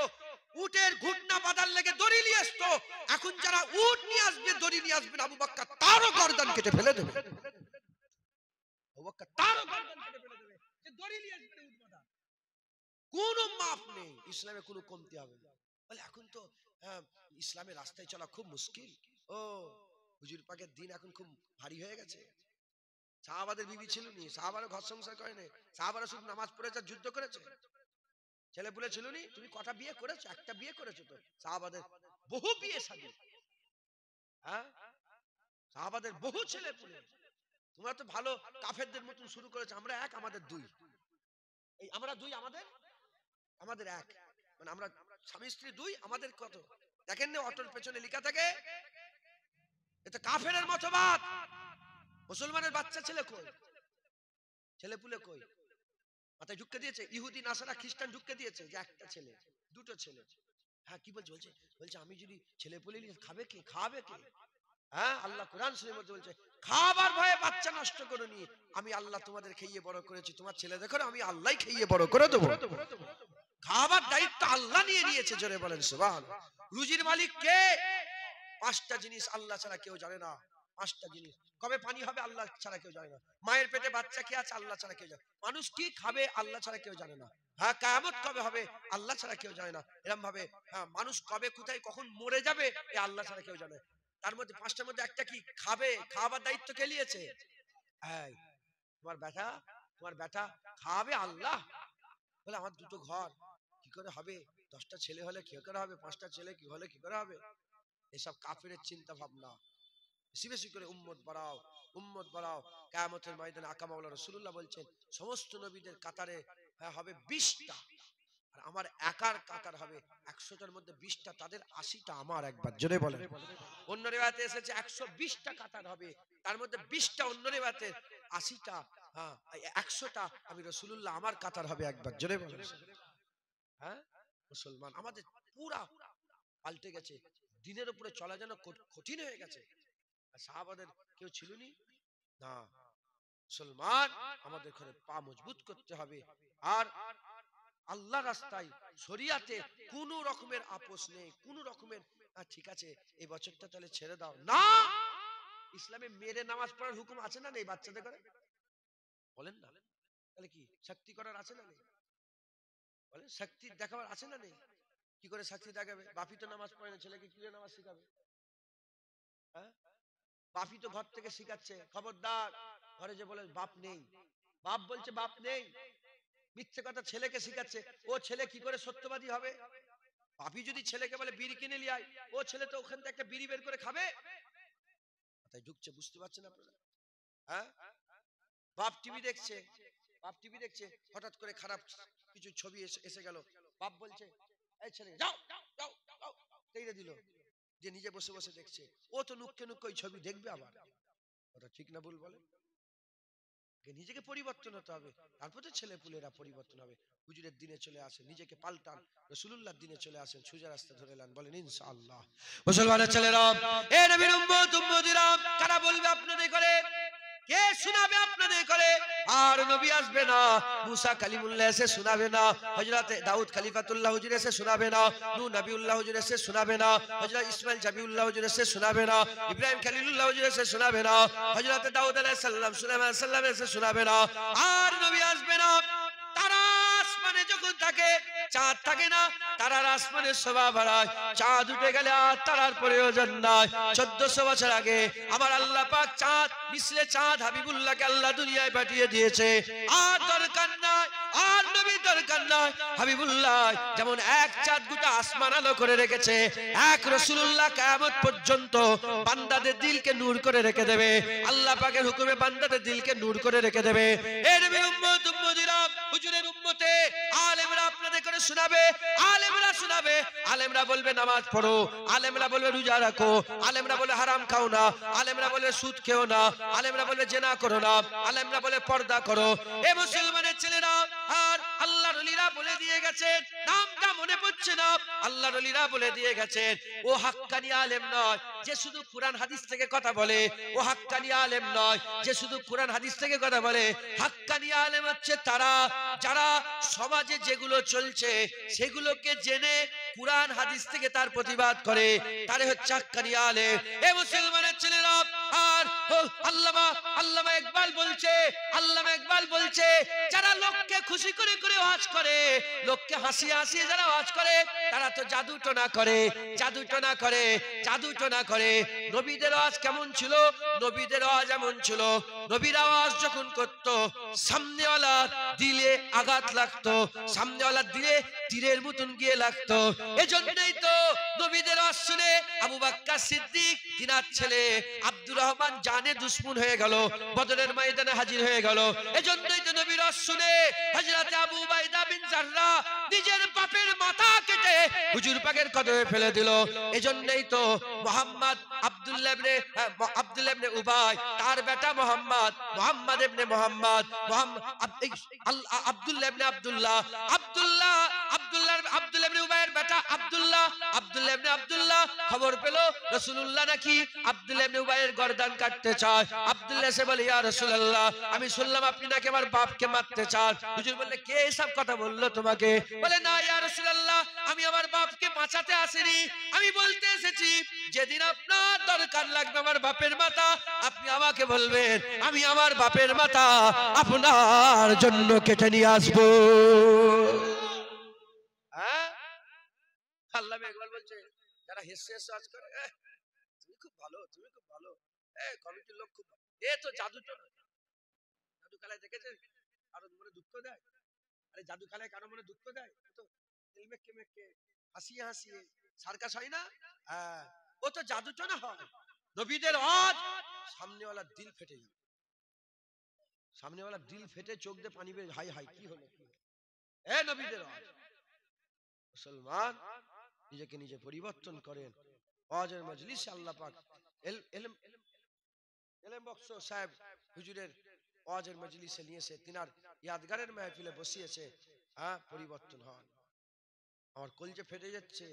উটের ঘুটনা বাঁধার লেগে দড়ি নিয়ে আসতো, এখন যারা উট নিয়ে আসবে দড়ি নিয়ে আসবে আবু বকর তারও গর্দান কেটে ফেলে দেবে। আবু বকর তারও গর্দান কেটে ফেলে দেবে, যে দড়ি নিয়ে আসবে উট বাঁধা। কোনো মাপ নেই, ইসলামে কোনো কমতি হবে না। বলে এখন তো ইসলামের রাস্তায় চলা খুব মুশকিল। ও হুজুর পাকের দিন এখন খুব ভারী হয়ে গেছে। সাহাবাদের বিবি ছিল নি, সাহাবারা ঘর সংসার করেনি, সাহাবারা শুধু নামাজ পড়েছে, যুদ্ধ করেছে। ছেলে পুলে ছিল নি, তুমি কটা বিয়ে করেছো? একটা বিয়ে করেছো তো। সাহাবাদের বহু বিয়ে শাদী, হ্যাঁ সাহাবাদের বহু ছেলে পুলে। তোমরা তো ভালো কাফেরদের মতন শুরু করেছো, আমরা এক আমাদের দুই, এই আমরা দুই আমাদের এক, মানে আমরা স্বামী স্ত্রী দুই আমাদের কত দেখেন না, অটোর পেছনে লেখা থাকে। এটা কাফেরের মতবাদ। মুসলমানের বাচ্চা ছেলে কই, ছেলে পুলে কই? মাথায় ঢুকে দিয়েছে ইহুদি নাসারা খ্রিস্টান ঢুকে দিয়েছে যে একটা ছেলে দুটো ছেলে। হ্যাঁ কি বলছে? বলছে আমি যদি ছেলে পুলে খাবে কে, খাবে কে? হ্যাঁ আল্লাহ কোরআন শরীফের মধ্যে বলছে, খাবার ভয়ে বাচ্চা নষ্ট করোনি, আমি আল্লাহ তোমাদের খেয়ে বড় করেছি, তোমার ছেলে দেখো আমি আল্লাহ খেয়ে বড় করে দেবো। খাবার দায়িত্ব আল্লাহ নিয়ে নিয়েছে, জোরে বলেন সুবহানাল্লাহ। রুজির মালিক কে? পাঁচটা জিনিস আল্লাহ ছাড়া কেউ জানে না। পাঁচটা জিনিস, কবে পানি হবে আল্লাহ ছাড়া কেউ জানে না, মায়ের পেটে বাচ্চা কে আছে আল্লাহ ছাড়া কেউ জানে না, মানুষ কি খাবে আল্লাহ ছাড়া কেউ জানে না, হ্যাঁ কিয়ামত কবে হবে আল্লাহ ছাড়া কেউ জানে না, এরকম ভাবে হ্যাঁ মানুষ কবে কোথায় কখন মরে যাবে এ আল্লাহ ছাড়া কেউ জানে। তার মধ্যে পাঁচটার মধ্যে একটা কি, খাবে, খাবার দায়িত্ব কে নিয়েছে? এই তোমার বেটা খাবে আল্লাহ। বলে আমার দুটো ঘর কি করে হবে, 10টা ছেলে হলে কি করে হবে, 5টা ছেলে কি হলে কি করে হবে? এসব কাফেরের চিন্তা ভাবনা। বেশি বেশি করে উম্মত বাড়াও, উম্মত বাড়াও। কিয়ামতের ময়দানে আকা মাওলা রাসূলুল্লাহ বলছেন, সমস্ত নবীদের কাতারে হবে 20টা, আর আমার একার কাতার হবে 100টার মধ্যে 20টা তাদের, 80টা আমার। একবার জোরে বলেন। অন্য রিওয়ায়াতে এসেছে 120টা কাতার হবে, তার মধ্যে 20টা অন্য রিওয়ায়াতে, 80টা হ্যাঁ 100টা আমি রাসূলুল্লাহ আমার কাতার হবে। একবার জোরে বলেন। হ্যাঁ মুসলমান আমাদের পুরা পাল্টে গেছে, দিনের উপরে চলা যেন কঠিন হয়ে গেছে। সাহাবাদের কেউ ছিল নি না। মুসলমান আমাদের ঘরে পা মজবুত করতে হবে, আর আল্লাহ রাস্তায় শরিয়াতে কোন রকমের আপোষ নেই, কোন রকমের ঠিক আছে এই বছরটা তাহলে ছেড়ে দাও না। ইসলামে মেরে নামাজ পড়ার হুকুম আছে না নেই? বাচ্চাদের করে বলেন না, তাহলে কি শক্তি করার আছে না নেই? বলেন শক্তি দেখাবার আছে না নেই? কি করে শক্তি দেখাবে? বাপি তো নামাজ পড়ে না, ছেলেকে কি করে নামাজ শেখাবে? হ্যাঁ বাপি তো ঘর থেকে শিখাচ্ছে। খবরদার ঘরে যে বলে বাপ নেই, বাপ বলছে বাপ নেই, মিথ্যে কথা ছেলেকে শিখাচ্ছে। ও ছেলে কি করে সত্যবাদী হবে? বাপি যদি ছেলেকে বলে বিড়ি কিনে নিয়ে আয়, ও ছেলে তো ওখান থেকে একটা বিড়ি বের করে খাবে। তাই ঢুকছে, বুঝতে পারছেন আপনারা? হ্যাঁ বাপ টিভি দেখছে, বাপ টিভি দেখছে, হঠাৎ করে খারাপ কিছু ছবি এসে গেল, বাপ বলছে এই ছেলে যাও যাও যাও, তেড়ে দিল, যে নিজে বসে বসে দেখছে। ও তো নুক্কে নুক্কে ওই ছবি দেখবে আবার। ওটা ঠিক না ভুল বলে? নিজেকে পরিবর্তন হতে হবে, তারপরে ছেলে পুলেরা পরিবর্তন হবে। হুজুরের দিনে চলে আসেন, নিজেকে পাল্টান, রাসূলুল্লাহর দিনে চলে আসেন, সোজা রাস্তা ধরে নেন, বলেন ইনশাআল্লাহ। মুসলমানের ছেলেরা, এ নবীর উম্মত উম্মতিরা, কারা বলবে আপনাদের করে কে শোনাবে আপনাদের করে? আর নবী আসবে না, মুসা কালিমুল্লাহ এসে শোনাবে না, হযরত দাউদ খলিফাতুল্লাহ হুজুর এসে শোনাবে না, নূহ নবিউল্লাহ হুজুর এসে শোনাবে না, হযরত ইসমাইল জাবিউল্লাহ হুজুর এসে শোনাবে না, ইব্রাহিম খলিলুল্লাহ হুজুর এসে শোনাবে না, হযরত দাউদ আলাইহিস সালাম সুলাইমান আলাইহিস সালাম এসে শোনাবে না। আর নবী আসবে না। তারা আসমানে যখন থাকে, চাঁদ থাকে না, তারার আসমানে শোভা বাড়ায়। চাঁদ উঠে গেলে আর তারার প্রয়োজন নাই। 1400 বছর আগে আমার আল্লাহ পাক চাঁদ মিসলে চাঁদ হাবিবুল্লাহকে আল্লাহ দুনিয়ায় পাঠিয়ে দিয়েছে। আর দরকার নাই, আর নবী দরকার নাই। হাবিবুল্লাহ যেমন এক চাঁদ গোটা আসমান আলো করে রেখেছে, এক রাসূলুল্লাহ কিয়ামত পর্যন্ত বান্দাদের দিলকে নূর করে রেখে দেবে। আল্লাহ পাকের হুকুমে বান্দাদের দিলকে নূর করে রেখে দেবে। এই নবীর উম্মত উম্মতিরা, হুজুরের উম্মতে আলেমরা আপনাদের করে শোনাবে, আলেমরা শোনাবে। আলেমরা বলবে নামাজ পড়ো, আলেমরা বলবে রোজা রাখো, আলেমরা বলবে হারাম খাও না, আলেমরা বলবে সুদ খেও না, আলেমরা বলবে জিনা করো না, আলেমরা বলে পর্দা করো। এ মুসলমানের ছেলেরা আর আল্লাহর ওলিরা বলে দিয়ে গেছেন, নামটা মনে পড়ছে না, আল্লাহর ওলিরা বলে দিয়ে গেছেন ও হাক্কানি আলেম নয় যে শুধু কোরআন হাদিস থেকে কথা বলে, ও হাক্কানি আলেম নয় যে শুধু কোরআন হাদিস থেকে কথা বলে। হাক্কানি আলেম হচ্ছে তারা যারা সমাজে যেগুলো চলছে সেগুলোকে জেনে কুরআন হাদিস থেকে তার প্রতিবাদ করে, তারে হচ্ছে হাক্কানি আলেম। এ মুসলমানের ছেলেরা আর আল্লামা ইকবাল বলছে, আল্লামা ইকবাল বলছে যারা লোককে খুশি করে করে ওয়াজ করে, লোককে হাসিয়ে হাসিয়ে যারা ওয়াজ করে, তারা তো জাদু টোনা করে, জাদু টোনা করে, জাদু টোনা করে। নবীদের ওয়াজ কেমন ছিল? নবীদের ওয়াজ এমন ছিল, নবীর আওয়াজ যখন করত সামনেওয়ালা দিলে আঘাত লাগতো, সামনেওয়ালা দিলে তীরের মতন গিয়ে লাগতো। এজন্যই তো নবীদের ওয়াজ শুনে আবু বকর সিদ্দিক তিনার ছেলে আব্দুর রহমান জানে দুশমন হয়ে গেল, বদরের ময়দানে হাজির হয়ে গেল। এজন্যই তো নবীর ওয়াজ শুনে হযরত আবু উবাইদা বিন জাররাহ নিজের বাপের মাথা কেটে হুজুর পাকের কদমে ফেলে দিল। এজন্যই তো মুহাম্মদ আব্দুল্লাহ ইবনে উবাই, তার বেটা মুহাম্মদ, মুহাম্মদ ইবনে মুহাম্মদ, আব্দুল্লাহ ইবনে আব্দুল্লাহ, আব্দুল্লাহ ইবনে উবাইয়ের বেটা আব্দুল্লাহ, আব্দুল্লাহ ইবনে আব্দুল্লাহ খবর পেল রাসূলুল্লাহ নাকি আব্দুল্লাহ ইবনে উবাইয়ের গর্দান কাটতে চায়। আব্দুল্লাহ এসে বলে, ইয়া রাসূলুল্লাহ, আমি শুনলাম আপনি নাকি আমার বাপকে মারতে চান। হুজুর বললে, কে এসব কথা বললো তোমাকে? বলে, না ইয়া রাসূলুল্লাহ, আমি আমার বাপকে বাঁচাতে আসিনি, আমি বলতে এসেছি যেদিন আপনার দরকার লাগবে আমার বাপের মাথা, আপনি আমাকে বলবেন, আমি আমার বাপের মাথা আপনার জন্য কেটে নিয়ে আসবো। হ্যাঁ, আল্লামা ইকবাল বলছে যারা হেসে হেসে আজ করে, তুমি খুব ভালো, তুমি খুব ভালো, কমিটির লোক খুব ভালো। এ তো জাদু টোনা, জাদু খেলায় দেখেছেন কারো মনে দুঃখ দেয়? আরে জাদু খেলায় কারো মনে দুঃখ দেয়? তো মেকে মেকে হাসিয়ে হাসিয়ে সার্কাস হয় না? হ্যাঁ, ও তো জাদু টোনা হয়। নবীদের আজ সামনেওয়ালা দিল ফেটে যাবে, সামনেওয়ালা দিল ফেটে চোখ দিয়ে পানি বের, হাই হাই কি হলো, এ নবীদের আজ। মুসলমান নিজেকে নিজে পরিবর্তন করেন। ওয়াজের মজলিসে আল্লাহ পাক এলেম বক্স সাহেব হুজুরের ওয়াজের মজলিসে নিয়েছে, তিনার ইয়াদগারের মাহফিলে বসিয়েছে। হ্যাঁ, পরিবর্তন হন। আমার কলজে ফেটে যাচ্ছে,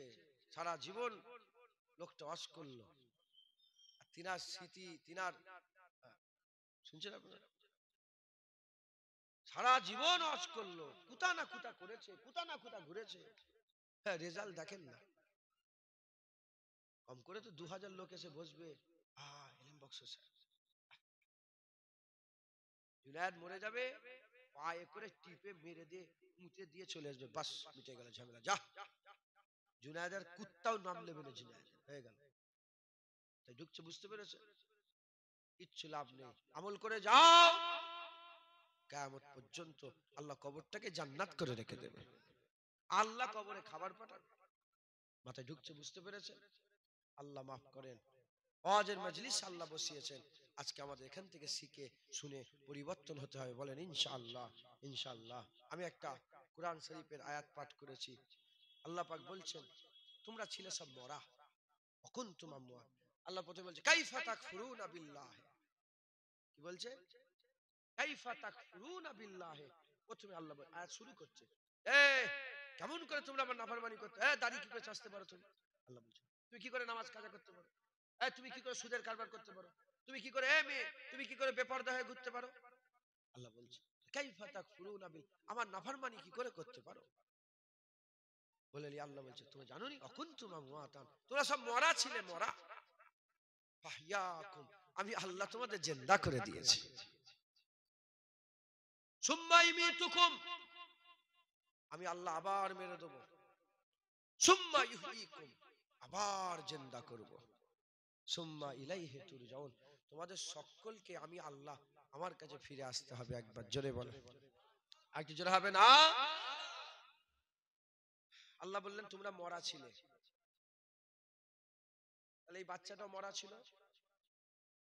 সারা জীবন লোকটা ওয়াজ করলো, তিনার স্মৃতি, তিনার শুনছেন আপনারা, সারা জীবন ওয়াজ করলো, কুতা না কুতা করেছে, কুতা না কুতা ঘুরেছে, হ্যাঁ রেজাল্ট দেখেন না। কম করে তো 2000 লোক এসে বসবে। এলেম বক্স সাহেব জুনায়েদ মরে যাবে, পায়ে করে টিপে মেরে দিয়ে মুতে দিয়ে চলে আসবে, বাস মিটে গেল ঝামেলা। যা, জুনায়েদের কুত্তাও নাম নেবে না, জুনায়েদ হয়ে গেল। তাই ঢুকছে, বুঝতে পেরেছে? কিচ্ছু লাভ নেই, আমল করে যাও, কিয়ামত পর্যন্ত আল্লাহ কবরটাকে জান্নাত করে রেখে দেবে। আল্লাহ কবরে খাবার পাঠাবে। মাথায় ঢুকছে, বুঝতে পেরেছে? আল্লাহ মাফ করেন। ওয়াজের মজলিস আল্লাহ বসিয়েছেন, আজকে আমাদের এখান থেকে শিখে শুনে পরিবর্তন হতে হবে। বলেন ইনশাআল্লাহ, ইনশাআল্লাহ। আমি একটা কোরআন শরীফের আয়াত পাঠ করেছি। আল্লাহ পাক বলছেন, তোমরা ছিলে সব মরা, কুনতুম আমওয়াত। আল্লাহ প্রথমে বলছে কাইফা তাকফুরুনা বিল্লাহ। কি বলছে? কাইফা তাকফুরুনা বিল্লাহ। প্রথমে আল্লাহ আয়াত শুরু করছে, কেমন করে তোমরা আমার নাফরমানি করতে, দাড়ি কি করে চাচতে পারো তুমি? আল্লাহ বলছে, তুমি কি করে নামাজ কাজা করতে পারো? তুমি কি করে সুদের কারবার করতে পারো? তুমি কি করে মেয়ে, তুমি কি করে বেপরদা হয়ে ঘুরতে পারো? আল্লাহ বলছে কাইফা তাকফুরুনা বিল, আমার নাফরমানি কি করে করতে পারো? বলে আল্লাহ বলছে তুমি জানো নি অকুনতুম আমওয়াতান, তোমরা সব মরা ছিলে, মরা। ফাহইয়াকুম, আমি আল্লাহ তোমাদের জিন্দা করে দিয়েছি। সুম্মা ইমিতুকুম, আমি আল্লাহ আবার মেরে দেব। সুম্মা ইহয়িকুম, আবার জিন্দা করব। সুম্মা ইলাইহি তুরজাউন, তোমাদের সকলকে আমি আল্লাহ আমার কাছে ফিরে আসতে হবে। একবার জোরে বলো, আরেকটু জোরে হবে না? আল্লাহ বললেন তোমরা মরা ছিলে, তাহলে এই বাচ্চাটাও মরা ছিল,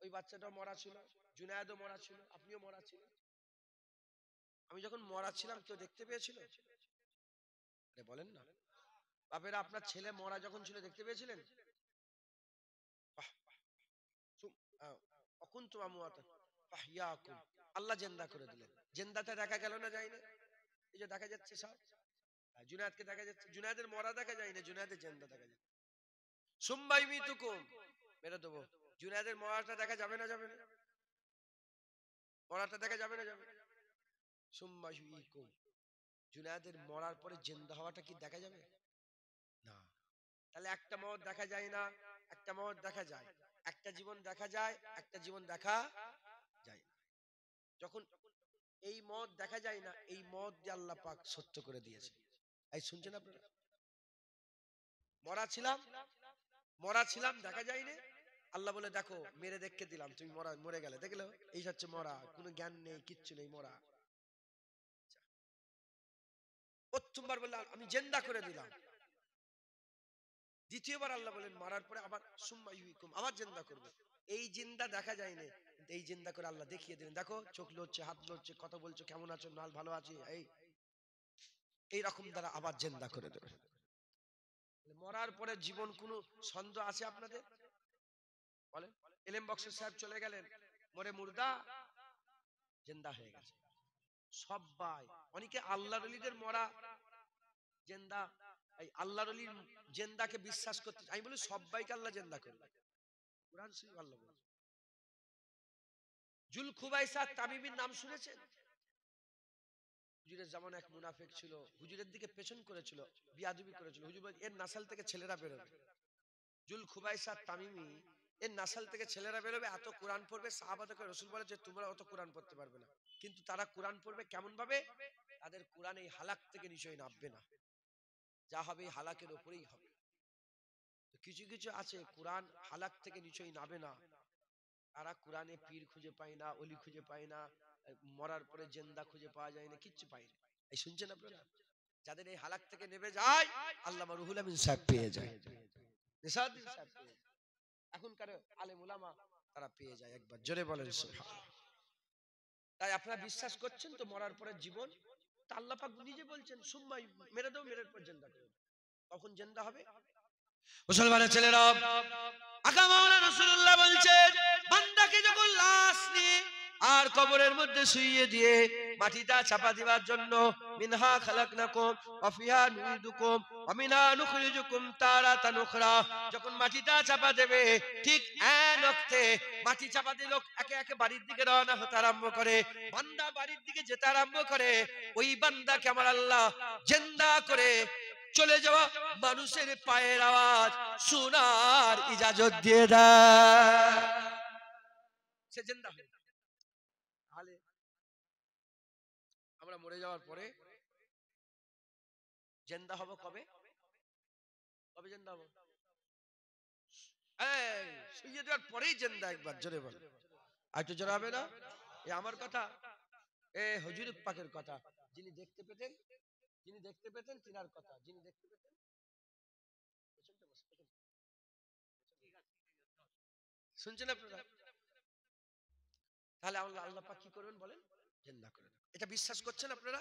ওই বাচ্চাটাও মরা ছিল, জুনায়েদও মরা ছিল, আপনিও মরা ছিলেন। আমি যখন মরা ছিলাম কেউ দেখতে পেয়েছিল? বলেন না বাপেরা, আপনার ছেলে মরা যখন ছিল দেখতে পেয়েছিলেন? আল্লাহ জিন্দা করে দিলেন। জিন্দাতে দেখা গেল না, যায় না? এই যে দেখা যাচ্ছে সব, জুনায়েদকে দেখা যাচ্ছে, জুনায়েদের মরা দেখা যায় না, জুনায়েদের জিন্দা দেখা যাচ্ছে। সুম্মা ইমিতুকুম, মেরে দেবো। জুনায়েদের মরাটা দেখা যাবে না, যাবে না? মরাটা দেখা যাবে না, যাবে? সুম্মা ইহয়িকুম, জুনায়েদের মরার পরে জিন্দা হওয়াটা কি দেখা যাবে? না। তাহলে একটা মত দেখা যায় না, একটা মত দেখা যায়, একটা জীবন দেখা যায়, একটা জীবন দেখা যায়। যখন এই মত দেখা যায় না, এই মত দিয়ে আল্লাহ পাক সত্য করে দিয়েছে। এই শুনছেন আপনারা? মরা ছিলাম দেখা যায় না, আল্লাহ বলে দেখো মেরে দেখে দিলাম, তুমি মরে গেলে, দেখলে এই হচ্ছে মরা, কোনো জ্ঞান নেই, কিচ্ছু নেই, মরা। প্রথমবার বললে আমি জিন্দা করে দিলাম, দ্বিতীয়বার আল্লাহ বলেন মারার পরে আবার সুম্মা ইহয়িকুম, আবার জিন্দা করবে। এই জিন্দা দেখা যায় না, এই জিন্দা করে আল্লাহ দেখিয়ে দিলেন, দেখো চোখ লড়ছে, হাত লড়ছে, কথা বলছো, কেমন আছো, নাল ভালো আছি, এই রকম দ্বারা আবার জিন্দা করে দেবে। মরার পরে জীবন কোনো সন্দেহ আছে আপনাদের? বলেন। এলেম বক্সের সাহেব চলে গেলেন, মরে মুর্দা, জিন্দা হয়ে গেছে সবাই। অনেকে আল্লাহর ওলিদের মরা জিন্দা, এই আল্লাহর ওলির জিন্দাকে বিশ্বাস করতে, আমি বলি সবাইকে আল্লাহ জিন্দা করবে। কুরআন শরীফ আল্লাহ বলেছে। জুলখুবাইসা তামিমির নাম শুনেছেন? হুজুরের জামানে এক মুনাফিক ছিল, হুজুরের দিকে পেছন করেছিল, বিয়াদবি করেছিল। হুজুর বলে এর নাসাল থেকে ছেলেরা বেরোবে। জুলখুবাইসা তামিমি, এর নাসাল থেকে ছেলেরা বেরোবে, এত কোরআন পড়বে। সাহাবাদেরকে রাসূল বলে যে তোমরা অত কোরআন পড়তে পারবে না, কিন্তু তারা কোরআন পড়বে কেমন ভাবে? তাদের কোরআন এই হালাক থেকে নিশ্চয়ই নামবে না, যা হবে এই হালাকের উপরেই হবে। কিছু কিছু আছে কোরআন হালাক থেকে নিশ্চয়ই নামবে না, তারা কোরআনে পীর খুঁজে পায় না, অলি খুঁজে পায় না, মরার পরে জিন্দা খুঁজে পাওয়া যায় না, কিচ্ছু পায় না। এই শুনছেন আপনারা? যাদের এই হালাক থেকে নেমে যায়, আল্লামা রুহুল আমিন সাহেব পেয়ে যায়, নিসাউদ্দিন সাহেব পেয়ে যায়, এখনকার আলেম উলামা তারা পেয়ে যায়। একবার জোরে বলেন সুবহানাল্লাহ। তাই আপনারা বিশ্বাস করছেন তো মরার পরে জীবন? তা আল্লাহ পাক নিজে বলছেন সুম্মা মেরে দাও, মেরে পর জিন্দা করো, তখন জিন্দা হবে। মুসলমানের ছেলেরা, আকা মাওলানা রাসূলুল্লাহ বলছেন বান্দাকে যখন লাশ নিয়ে আর কবরের মধ্যে শুইয়ে দিয়ে মাটিটা চাপা দিবার জন্য, মিনহা খালাকনাকুম ওয়া ফিহা নুইদুকুম ওয়া মিনহা নুখরিজুকুম তারাতান উখরা, যখন মাটিটা চাপা দেবে ঠিক এক ওয়াক্তে মাটি চাপা দিয়ে লোক একে একে বাড়ির দিকে রওনা হতে আরম্ভ করে, বান্দা বাড়ির দিকে যেতে আরম্ভ করে, ওই বান্দাকে আমার আল্লাহ জিন্দা করে চলে যাওয়া মানুষের পায়ের আওয়াজ শোনার ইজাজত দিয়ে দেয়, সে জিন্দা হয়ে। তাহলে আমরা মরে যাওয়ার পরে জিন্দা হব কবে? কবে জিন্দা হব? এই শুয়ে দেওয়ার পরেই জিন্দা। একবার জোরে বল, আর একটু জোরে হবে না? এ আমার কথা, এ হুজুর পাকের কথা, যিনি দেখতে পেতেন, যিনি দেখতে পেতেন তিনার কথা, যিনি দেখতে পেতেন। শুনছেন আপনারা? তাহলে আল্লাহ পাক কি করবেন বলেন? জিন্দা করে দেবেন। এটা বিশ্বাস করছেন আপনারা?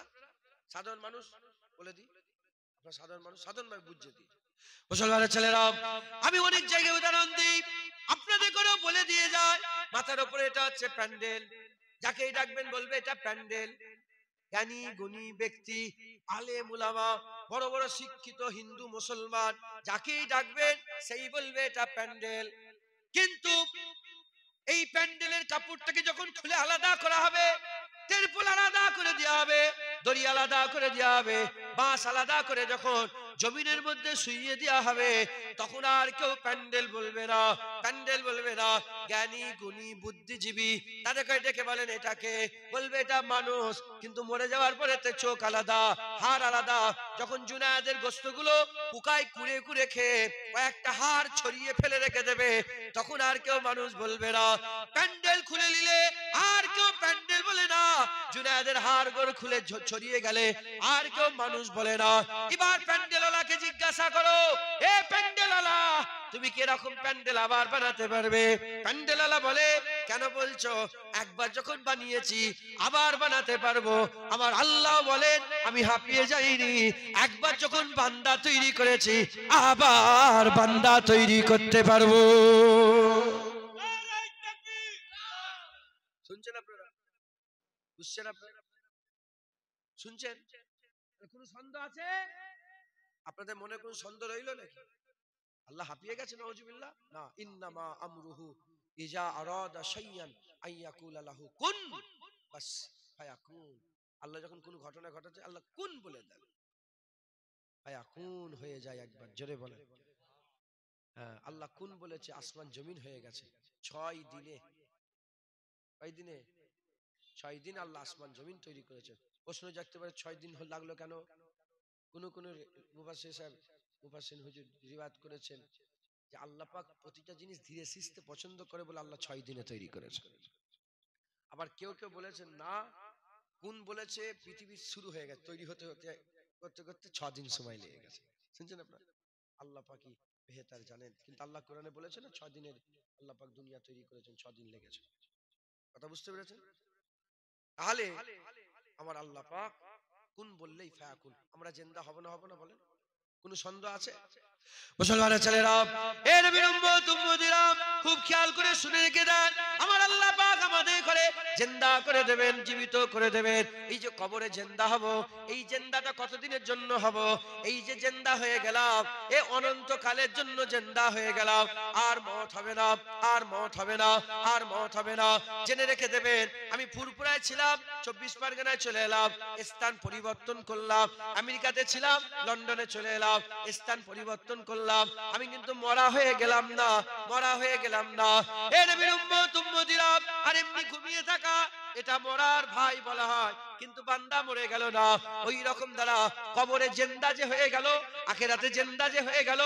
সাধারণ মানুষ বলে দিই, আপনারা সাধারণ মানুষ, সাধারণ ভাবে বুঝিয়ে দিই। মুসলমানের ছেলেরা, আমি অনেক জায়গায় উদাহরণ দিই, আপনাদের করেও বলে দিয়ে যায়। মাথার উপরে এটা হচ্ছে প্যান্ডেল, যাকেই ডাকবেন বলবে এটা প্যান্ডেল। জ্ঞানী গুণী ব্যক্তি, আলেম উলামা, বড় বড় শিক্ষিত হিন্দু মুসলমান, যাকেই ডাকবেন সেই বলবে এটা প্যান্ডেল। কিন্তু এই প্যান্ডেলের কাপড়টাকে যখন খুলে আলাদা করা হবে, তেরপল আলাদা করে দেওয়া হবে, দড়ি আলাদা করে দেওয়া হবে, বাঁশ আলাদা করে যখন জমিনের মধ্যে শুইয়ে দেওয়া হবে, তখন আর কেউ প্যান্ডেল বলবে না, প্যান্ডেল বলবে না। জ্ঞানী গুণী বুদ্ধিজীবী তাদেরকে ডেকে বলেন এটাকে, বলবে এটা মানুষ, কিন্তু মরে যাওয়ার পরে তো চোখ আলাদা, হাড় আলাদা। যখন জুনায়েদের গোশতগুলো পোকায় কুড়ে কুড়ে খেয়ে কয়েকটা হাড় ছড়িয়ে ফেলে রেখে দেবে, তখন আর কেউ মানুষ বলবে না। প্যান্ডেল খুলে নিলে আর কেউ প্যান্ডেল বলে না, জুনায়েদের হাড় গোড় খুলে ছড়িয়ে গেলে আর কেউ মানুষ বলে না। এবার প্যান্ডেলওয়ালাকে জিজ্ঞাসা করো, এ প্যান্ডেলওয়ালা, তুমি কি এরকম প্যান্ডেল আবার বানাতে পারবে? প্যান্ডেলওয়ালা বলে, কেন বলছো? একবার যখন বানিয়েছি আবার বানাতে পারবো। আমার আল্লাহ বলেন, আমি হাঁপিয়ে যাইনি, একবার যখন বান্দা তৈরি করেছি আবার বান্দা তৈরি করতে পারবো। শুনছেন আপনারা? বুঝছেন আপনারা? শুনছেন? কোন সন্দেহ আছে আপনাদের মনে? কোন সন্দেহ রইল নাকি? আল্লাহ হাঁপিয়ে গেছে নাউজুবিল্লাহ? না, ইন্নামা আমরুহু ইজা আরাদা শাইয়ান আইয়াকুলা লাহু কুন বাস ফায়াকুন। আল্লাহ যখন কোন ঘটনা ঘটাতে আল্লাহ কুন বলে দেন, ফায়াকুন হয়ে যায়। একবার জোরে বলেন। হ্যাঁ, আল্লাহ কুন বলেছে, আসমান জমিন হয়ে গেছে 6 দিনে। কয় দিনে? 6 দিন আল্লাহ আসমান জমিন তৈরি করেছে। প্রশ্ন জাগতে পারে 6 দিন লাগলো কেন? কোন কোন মুফাসসির সাহেব, মুফাসসির হুজুর রিওয়ায়াত করেছেন যে আল্লাহ পাক প্রতিটা জিনিস ধীরে সুস্থে পছন্দ করে বলে আল্লাহ 6 দিনে তৈরি করেছে। আবার কেউ কেউ বলেছেন না, কোন বলেছে পৃথিবী শুরু হয়ে গেছে, তৈরি হতে হতে করতে করতে 6 দিন সময় লেগে গেছে। শুনছেন আপনারা? আল্লাহ পাকই বেহতার জানেন, কিন্তু আল্লাহ কোরআনে বলেছে না 6 দিনের আল্লাহ পাক দুনিয়া তৈরি করেছেন, 6 দিন লেগেছে। কথা বুঝতে পেরেছেন? তাহলে আমার আল্লাহ পাক কোন বললেই ফায়াকুন। আমরা জিন্দা হব না, হব না বলেন? কোন সন্দেহ আছে? মুসলমানের ছেলেরা, এ নবীর উম্মত উম্মতিরা, খুব খেয়াল করে শুনে রেখে দেন, আমার আল্লাহ পাক আমাদের করে জিন্দা করে দেবেন, জীবিত করে দেবেন। এই যে কবরে জিন্দা হব, এই জিন্দাটা কতদিনের জন্য হব? এই যে জিন্দা হয়ে গেলাম, এ অনন্তকালের জন্য জিন্দা হয়ে গেলাম। আর মওত হবে না, আর মওত হবে না, আর মওত হবে না। জেনে রেখে দেবেন, আমি ফুরফুরায় ছিলাম, 24 পরগনায় চলে এলাম, স্থান পরিবর্তন করলাম। আমেরিকাতে ছিলাম, লন্ডনে চলে এলাম, স্থান পরিবর্তন করলাম। আমি কিন্তু মরা হয়ে গেলাম না, মরা হয়ে গেলাম না। এ নবীর উম্মত উম্মতিরা, আর এমনি ঘুমিয়ে থাকা এটা মরার ভাই বলা হয়, কিন্তু বান্দা মরে গেল না। ওই রকম দ্বারা কবরে জিন্দা যে হয়ে গেল, আখিরাতে জিন্দা যে হয়ে গেল,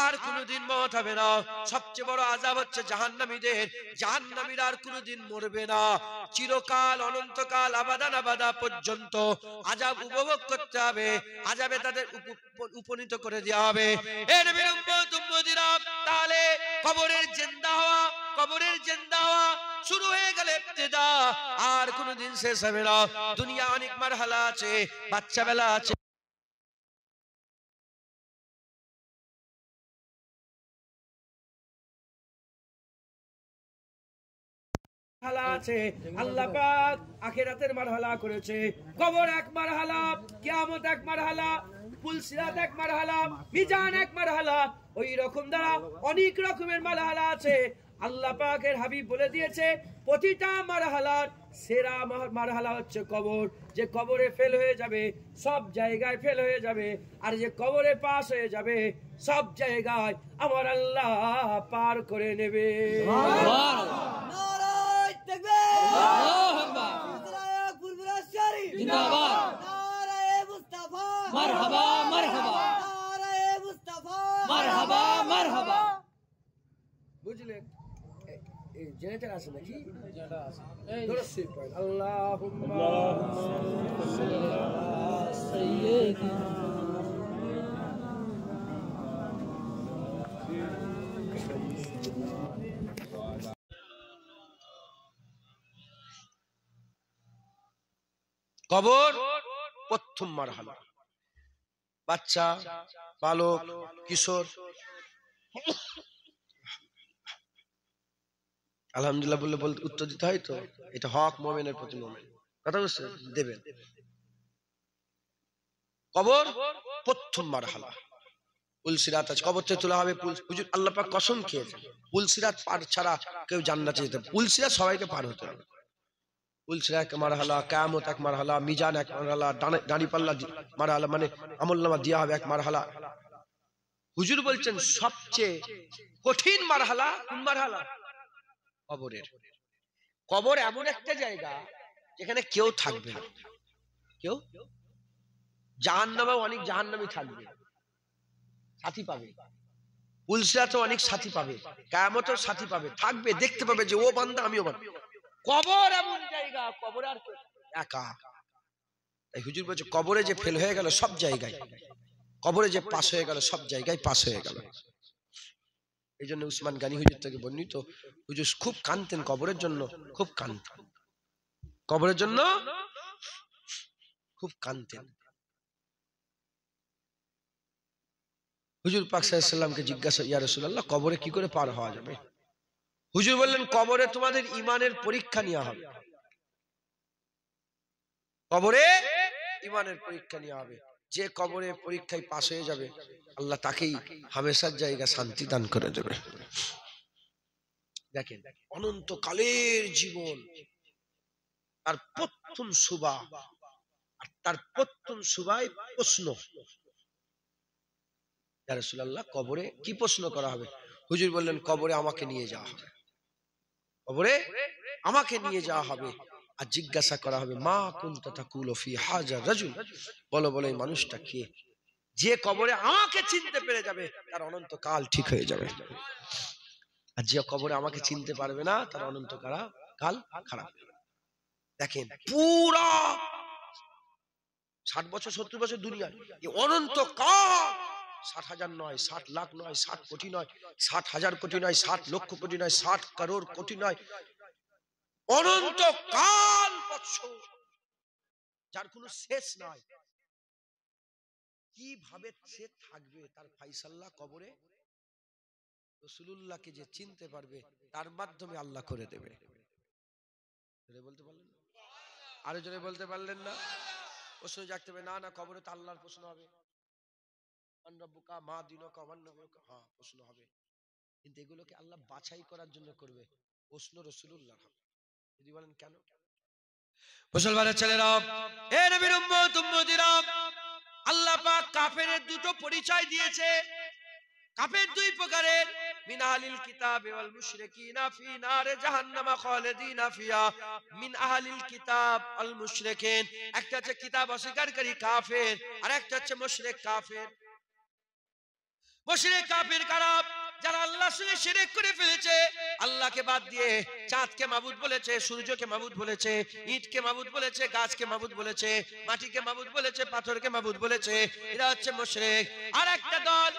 আর কোনোদিন মওত হবে না। সবচেয়ে বড় আযাব হচ্ছে জাহান্নামীদের। জাহান্নামীরা আর কোনোদিন মরবে না, চিরকাল অনন্তকাল আবাদান আবাদা পর্যন্ত আযাব উপভোগ করতে হবে, আযাবে তাদের উপনীত করে দেওয়া হবে। এ নবীর উম্মত উম্মতিরা, তাহলে কবরের জিন্দা হওয়া, কবরের জিন্দা হওয়া শুরু হয়ে গেলে ইবতিদা, আর কোনোদিন শেষ হবে না। দুনিয়া অনেক মারহালা আছে, বাচ্চা বেলা আছে, আল্লাহ পাক আখিরাতের মারহালা করেছে। কবর এক মারহালা, কিয়ামত এক মারহালা, পুলসিরাত এক মারহালা, মিজান এক মারহালা। ওই রকম দ্বারা অনেক রকমের মারহালা আছে। আল্লাহ পাকের হাবিব বলে দিয়েছে, প্রতিটা মারহালার সেরা মারহালা হচ্ছে কবর। যে কবরে ফেল হয়ে যাবে সব জায়গায় ফেল হয়ে যাবে, আর যে কবরে পাস হয়ে যাবে সব জায়গায় আমার আল্লাহ পার করে নেবে। বুঝলেন? জেনারেটর আছে নাকি? আল্লাহুম্মা কবর প্রথম মারহালা। বাচ্চা, বালক, কিশোর, আলহামদুলিল্লাহ বললে বলতে উত্তর দিতে হয় তো, এটা হক মুমিনের প্রতি মুমিন। কথা বুঝছেন? দেবেন। কবর প্রথম মারহালা। পুলসিরাত আছে, কবর থেকে তোলা হবে। হুজুর আল্লাহ পাক কসম খেয়েছেন, পুলসিরাত পার ছাড়া কেউ জান্নাতে যেতে, পুলসিরাত সবাইকে পার হতে হবে। পুলসিরাত এক মারহালা, কিয়ামত এক মারহালা, মিজান এক মারহালা, দাঁড়িপাল্লা মারহালা, মানে আমলনামা দেওয়া হবে এক মারহালা। হুজুর বলছেন সবচেয়ে কঠিন মারহালা কোন মারহালা? কবরের। কবর এমন একটা জায়গা যেখানে কেউ থাকবে না, কেউ। জাহান্নামে অনেক জাহান্নামী থাকবে, সাথী পাবে। পুলসিরাতেও অনেক সাথী পাবে, কিয়ামতেও সাথী পাবে, থাকবে, দেখতে পাবে যে ও বান্দা আমিও বান্দা। কবর এমন জায়গা, কবরে আর কেউ একা। তাই হুজুর বলছে কবরে যে ফেল হয়ে গেল সব জায়গায়, কবরে যে পাস হয়ে গেল সব জায়গায় পাস হয়ে গেল। এই জন্য উসমান গানি হুজুর থেকে বর্ণিত, হুজুর খুব কাঁদতেন কবরের জন্য, খুব কাঁদতেন কবরের জন্য, খুব কাঁদতেন। হুজুর পাক সাল্লাল্লাহু আলাইহি ওয়াসাল্লামকে জিজ্ঞাসা, ইয়া রাসূলুল্লাহ কবরে কি করে পার হওয়া যাবে? হুজুর বললেন কবরে তোমাদের ঈমানের পরীক্ষা নেওয়া হবে, কবরে ঈমানের পরীক্ষা নেওয়া হবে। যে কবরে পরীক্ষায় পাস হয়ে যাবে আল্লাহ তাকেই হামেশার জায়গা শান্তি দান করে দেবে। দেখেন অনন্তকালের জীবন, তার প্রথম সুবা, আর তার প্রথম সুবায় প্রশ্ন। ইয়া রাসূলুল্লাহ কবরে কি প্রশ্ন করা হবে? হুজুর বললেন কবরে আমাকে নিয়ে যাওয়া হবে, কবরে আমাকে নিয়ে যাওয়া হবে আর জিজ্ঞাসা করা হবে মা কুনতা তাকুলু ফি হাযা রাজুল, বলো বলো এই মানুষটা কে? যে কবরে আমাকে চিনতে পেরে যাবে তার অনন্তকাল ঠিক হয়ে যাবে, আর যে কবরে আমাকে চিনতে পারবে না তার অনন্তকাল খারাপ। দেখেন পুরা 60 বছর 70 বছর দুনিয়া, এই অনন্তকাল 60,000 নয়, 60 লাখ নয়, 60 কোটি নয়, 60,000 কোটি নয়, 60 লক্ষ কোটি নয়, 60 করোড় কোটি নয়, অনন্তকাল বছর, যার কোনো শেষ নাই। কিভাবে সে থাকবে তার ফায়সালা কবরে রাসূলুল্লাহকে যে চিনতে পারবে তার মাধ্যমে আল্লাহ করে দেবে। জোরে বলতে পারলেন না? আরো জোরে বলতে পারলেন না? প্রশ্ন জাগতে হবে, না না কবরে তো আল্লাহর প্রশ্ন হবে, মান রব্বুকা মা দীনুকা মান নবিয়ুকা, হ্যাঁ প্রশ্ন হবে, কিন্তু এগুলোকে আল্লাহ বাছাই করার জন্য করবে, প্রশ্ন রাসূলুল্লাহর হবে। যদি বলেন কেন? মুসলমানের ছেলেরা, এ নবীর উম্মত উম্মতিরা, আল্লাহ পাক কাফেরের দুটো পরিচয় দিয়েছে। কাফের দুই প্রকারের, মিন আহলিল কিতাব ওয়াল মুশরিকিনা ফি নারে জাহান্নামা খালিদিনা ফিহা। মিন আহলিল কিতাব আল মুশরিকিন, একটা হচ্ছে কিতাব অস্বীকারী কাফের, আর একটা হচ্ছে মুশরিক কাফের। মুশরিক কাফের কারা? যারা আল্লাহর সঙ্গে শিরক করে ফেলেছে, আল্লাহকে বাদ দিয়ে চাঁদকে মাবুদ বলেছে, সূর্যকে মাবুদ বলেছে, ইটকে মাবুদ বলেছে, গাছকে মাবুদ বলেছে, মাটিকে মাবুদ বলেছে, পাথরকে মাবুদ বলেছে, এরা হচ্ছে মুশরিক। আর একটা দল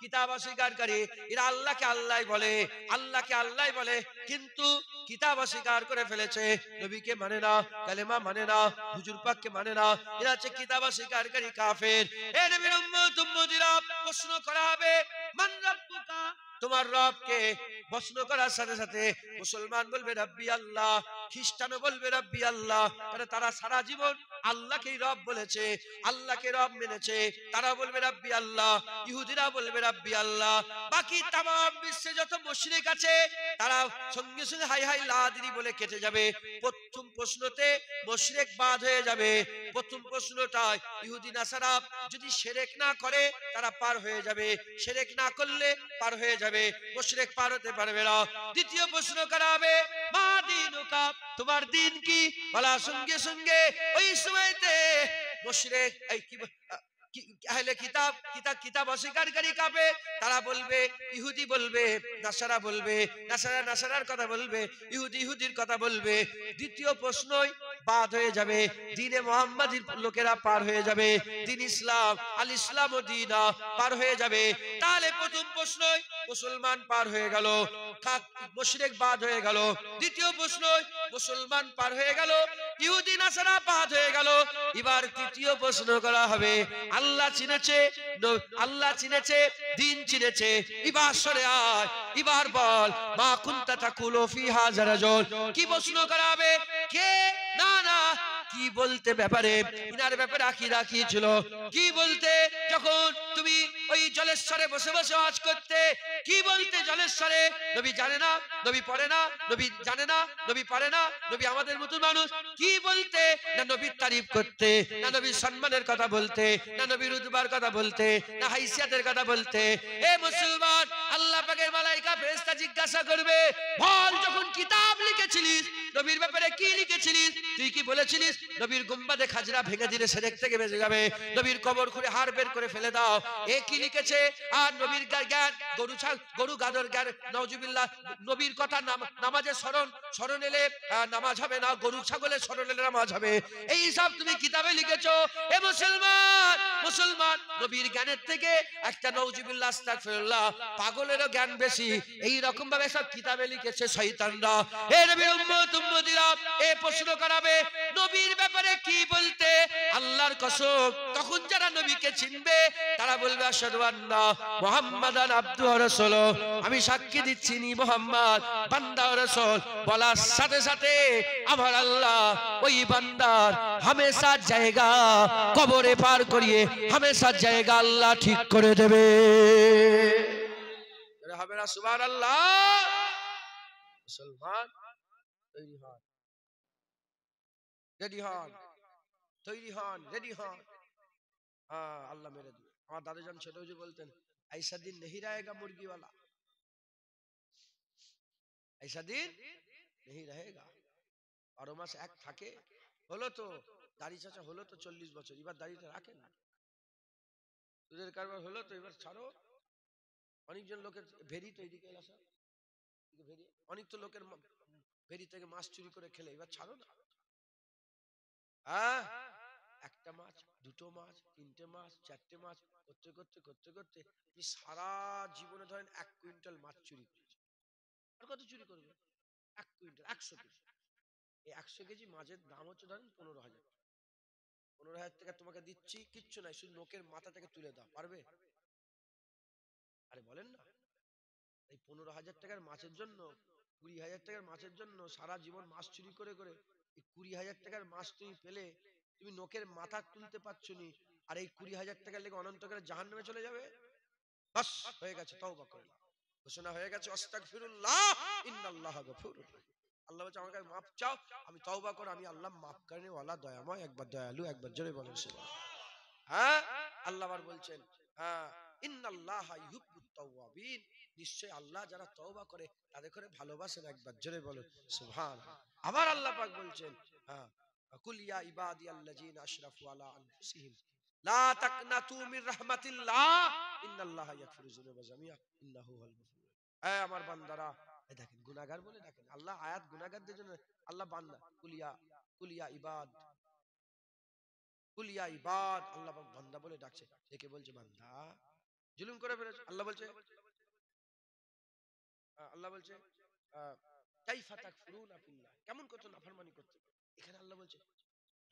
কিতাব অস্বীকারী, এরা আল্লাহকে আল্লাহ বলে, আল্লাহকে আল্লাহ বলে, কিন্তু কিতাব অস্বীকার করে ফেলেছে, নবীকে মানে না, কালেমা মানে না, হুজুর পাককে মানে না, এরা হচ্ছে কিতাব অস্বীকারী কাফের। এ নবীর উম্মত উম্মতিরা, প্রশ্ন করা হবে মান রাব্বুকা, তোমার রবকে? প্রশ্ন করার সাথে সাথে মুসলমান বলবে রাব্বি আল্লাহ, খ্রিস্টানও বলবে রাব্বি আল্লাহ, কারণ তারা সারা জীবন আল্লাহকেই রব বলেছে, আল্লাহকে রব মেনেছে, তারা বলবে রাব্বি আল্লাহ। ইহুদিরা বলবে রাব্বি আল্লাহ। বাকি তামাম বিশ্বে যত মুশরিক আছে তারা সঙ্গে সঙ্গে হাই হাই লা আদরি বলে কেটে যাবে। প্রথম প্রশ্নতে মুশরিক বাদ হয়ে যাবে। প্রথম প্রশ্নটায় ইহুদি নাসারা যদি শিরক না করে তারা পার হয়ে যাবে, শিরক না করলে পার হয়ে যাবে, মুশরিক পার হতে পারবে না। দ্বিতীয় প্রশ্ন করা হবে মা দীনুকা, তোমার দিন কি? বলা সঙ্গে সঙ্গে ওই সময়তে মুশরিক এই কি আহলে কিতাব কিতাব অস্বীকারী কাফের তারা বলবে, ইহুদি বলবে, নাসারা বলবে, নাসারা নাসারার কথা বলবে, ইহুদি ইহুদির কথা বলবে। দ্বিতীয় প্রশ্নই বাদ হয়ে যাবে, দ্বীনে মুহাম্মাদির লোকেরা পার হয়ে যাবে, দ্বীন ইসলাম আল ইসলাম ও দ্বীনা পার হয়ে যাবে। তাহলে প্রথম প্রশ্নই মুসলমান পার হয়ে গেল, মুশরিক বাদ হয়ে গেল। দ্বিতীয় প্রশ্নই মুসলমান পার হয়ে গেল, ইহুদি নাসারা বাদ হয়ে গেল। এবার তৃতীয় প্রশ্ন করা হবে আল্লাহ চিনেছে, আল্লাহ চিনেছে, দ্বীন চিনেছে, এবার সরে আয়, এবার বল মা কুনতা তাকুলু ফি হাযা রাজুল। কি প্রশ্ন করা হবে? কে না না কি বলতে ব্যাপারে, ইনার ব্যাপারে আকীদা কি ছিল, কি বলতে যখন তুমি ওই জলেশ্বরে বসে বসে ওয়াজ করতে, কি বলতে জলেশ্বরে? নবী জানে না, নবী পড়ে না, নবী জানে না, নবী পারে না, নবী আমাদের মতো মানুষ। কি বলতে? না নবীর তারিফ করতে, না নবীর সম্মানের কথা বলতে, না নবীর রুতবার কথা বলতে, না হাইসিয়াতের কথা বলতে। এ মুসলমান, আল্লাহ পাকের মালায়েকা ফেরেশতা জিজ্ঞাসা করবে, বল যখন কিতাব লিখেছিলিস নবীর ব্যাপারে কি লিখেছিলিস? তুই কি বলেছিলিস নবীর গুম্বাদে খাজরা ভেঙে দিলে সেরেক থেকে বেঁচে যাবে, নবীর কবর খুঁড়ে হাড় বের করে ফেলে দাও? এ কি লিখেছে? আর নবীর জ্ঞান, গরু গাদর জ্ঞান, নাউজুবিল্লাহ, নবীর কথা নামাজে স্মরণ এলে নামাজ হবে না, গরু ছাগলের স্মরণ এলে নামাজ হবে। এই সব তুমি কিতাবে লিখেছো। এ মুসলমান, নবীর জ্ঞানের থেকে একটা নাউজুবিল্লাহ আস্তাগফিরুল্লাহ পাগলেরও জ্ঞান বেশি। এই রকম ভাবে সব কিতাবে লিখেছে শয়তানরা। এ নবীর উম্মতিরা এ প্রশ্ন করাবে নবীর ব্যাপারে কি বলতে? আল্লাহর কসম, তখন যারা নবীকে চিনবে তারা বলবে আশহাদু আন্না মুহাম্মাদান আবদুহু ওয়া রাসূলুহু, আমি সাক্ষী দিচ্ছি নি মুহাম্মদ বান্দা ও রাসূল। বলার সাথে সাথে আমার আল্লাহ ওই বান্দার হামেশা জায়গা কবরে পার করিয়ে হামেশা জায়গা আল্লাহ ঠিক করে দেবে। হবে না সুবহানাল্লাহ? মুসলমান তৈরি হন, রেডি হন, তৈরি হন, রেডি হন। হ্যাঁ, আল্লাহ মেরে দিবে। আমার দাদুজান ছোট যে বলতেন, ऐसा दिन नहीं रहेगा मुर्गी वाला, ऐसा दिन नहीं रहेगा। 12 মাস এক থাকে। হলো তো দাড়ি চাচা, হলো তো 40 বছর, এবার দাড়িটা রাখেন না। তোদের কারবার হলো তো, এবার ছাড়ো। অনেকজন লোকের ভেরি তো এইদিকে এলাসা, ভেরি অনেক তো লোকের ভেরি থেকে মাছ চুরি করে খেলে, এবার ছাড়ো না। হ্যাঁ, একটা মাছ, দুটো মাছ, তিনটে মাছ, চারটে মাছ করতে করতে করতে করতে তুমি সারা জীবনে ধরেন 1 কুইন্টাল মাছ চুরি করেছো। আর কত চুরি করবে? 1 কুইন্টাল, 100 কেজি। এই 100 কেজি মাছের দাম হচ্ছে ধরেন 15,000 টাকা। 15,000 টাকা তোমাকে দিচ্ছি, কিচ্ছু নাই, শুধু নোকের মাথা থেকে তুলে দাও, পারবে? আরে বলেন না। এই 15,000 টাকার মাছের জন্য, 20,000 টাকার মাছের জন্য সারা জীবন মাছ চুরি করে করে এই 20,000 টাকার মাছ তুমি পেলে, তুমি নোকের মাথা তুলতে পারছো নি, আর এই 20,000 টাকার লেগে অনন্তকালে জাহান্নামে চলে যাবে। বাস হয়ে গেছে, তওবা করে নাও, ঘোষণা হয়ে গেছে, আস্তাগফিরুল্লাহ ইন্নাল্লাহা গফুরুর রহিম। আল্লাহ বলছে আমার কাছে মাফ চাও, আমি তওবা করো, আমি আল্লাহ মাফ করনে ওয়ালা দয়াময়, একবার দয়ালু, একবার জোরে বলেন সুবহানাল্লাহ। হ্যাঁ, আল্লাহ আবার বলছেন, হ্যাঁ, ইন্নাল্লাহা ইউহিব্বুত তাওয়াবিন, নিশ্চয় আল্লাহ যারা তওবা করে তাদের করে ভালোবাসেন, একবার জোরে বলেন সুবহানাল্লাহ। আবার আল্লাহ পাক বলছেন, হ্যাঁ, কুল ইয়া ইবাদিয়াল্লাযিনা আশরাফু আলা আনফুসিহিম লা তাকনাতু মির রাহমাতিল্লাহ ইন্নাল্লাহা ইয়াগফিরু যুনুবা জামিআ ইন্নাহু হুয়াল গফুর। এই আমার বান্দারা, এই দেখেন গুনাহগার বলে দেখেন আল্লাহ আয়াত গুনাহগারদের জন্য। আল্লাহ বান্দা কুলিয়া ইবাদ, কুলিয়া ইবাদ, আল্লাহ পাক বান্দা বলে ডাকছে, ডেকে বলছে বান্দা জুলুম করে ফেলেছে। আল্লাহ বলছে কাইফা তাকফুরুনা ফিল্লাহ, কেমন কত নাফরমানি করতে। এখানে আল্লাহ বলছে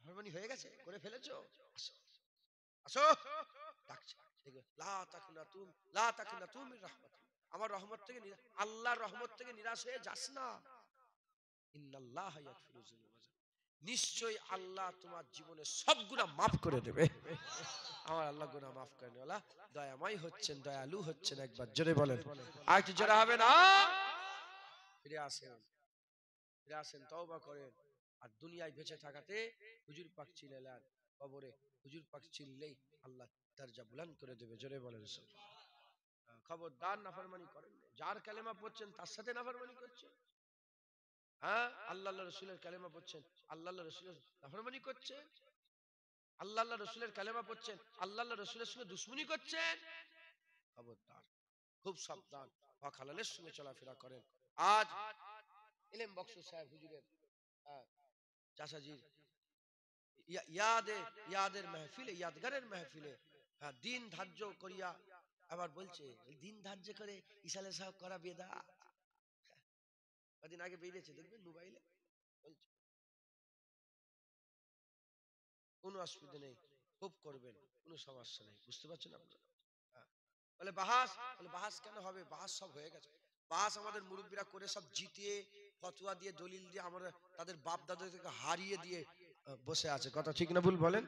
নাফরমানি হয়ে গেছে, করে ফেলেছো, আসো আসো, ডাকছে। দেখবে লা তাকনাতু মির রাহমাতিল্লাহ, আমার রহমত থেকে, আল্লাহর রহমত থেকে নিরাশ হয়ে যাস না। ইন্নাল্লাহা ইয়াগফিরু যুনুবা জামিআ, নিশ্চয়ই আল্লাহ তোমার জীবনে সব গুনাহ মাফ করে দেবে। আমার আল্লাহ গুনাহ মাফ করেন ওয়ালা দয়াময় হচ্ছেন, দয়ালু হচ্ছেন, একবার জোরে বলেন। আর একটু জোরে হবে না? ফিরে আসেন, ফিরে আসেন, তওবা করেন। আর দুনিয়ায় বেঁচে থাকাতে হুজুর পাক চিল্লালেন, কবরে হুজুর পাক চিল্লেই আল্লাহ দরজা বুলন্দ করে দেবে, জোরে বলেন সুবহানাল্লাহ। খবরদার নাফরমানি করেন না। যার কালেমা পড়ছেন তার সাথে নাফরমানি করছেন। হ্যাঁ, আল্লাহ রসুলের কালেমা পড়ছেন, আল্লাহ রসুলের নাফরমানি করছেন। আল্লাহ রসুলের কালেমা পড়ছেন, আল্লাহ রসুলের সঙ্গে দুশ্মনী করছেন। খবরদার, খুব সাবধান, হক হালালের সঙ্গে চলাফেরা করেন। আজ ইলম বক্স সাহেব হুজুরের চাচাজির ইয়াদের মেহফিলে, ইয়াদগারের মেহফিলে দিন ধার্য করিয়া আবার বলছে, দিন ধার্য করে ইসালে সাহেব করা বেদা। কদিন আগে বেরিয়েছে দেখবেন মোবাইলে, বলছে কোনো অসুবিধা নেই, খুব করবেন, কোনো সমস্যা নেই। বুঝতে পারছেন আপনারা? বলে বাহাস, বলে বাহাস কেন হবে, বাহাস সব হয়ে গেছে। বাস আমাদের মুরব্বীরা করে সব জিতিয়ে ফতোয়া দিয়ে দলিল দিয়ে আমরা তাদের বাপ দাদাদেরকে হারিয়ে দিয়ে বসে আছে। কথা ঠিক না ভুল বলেন?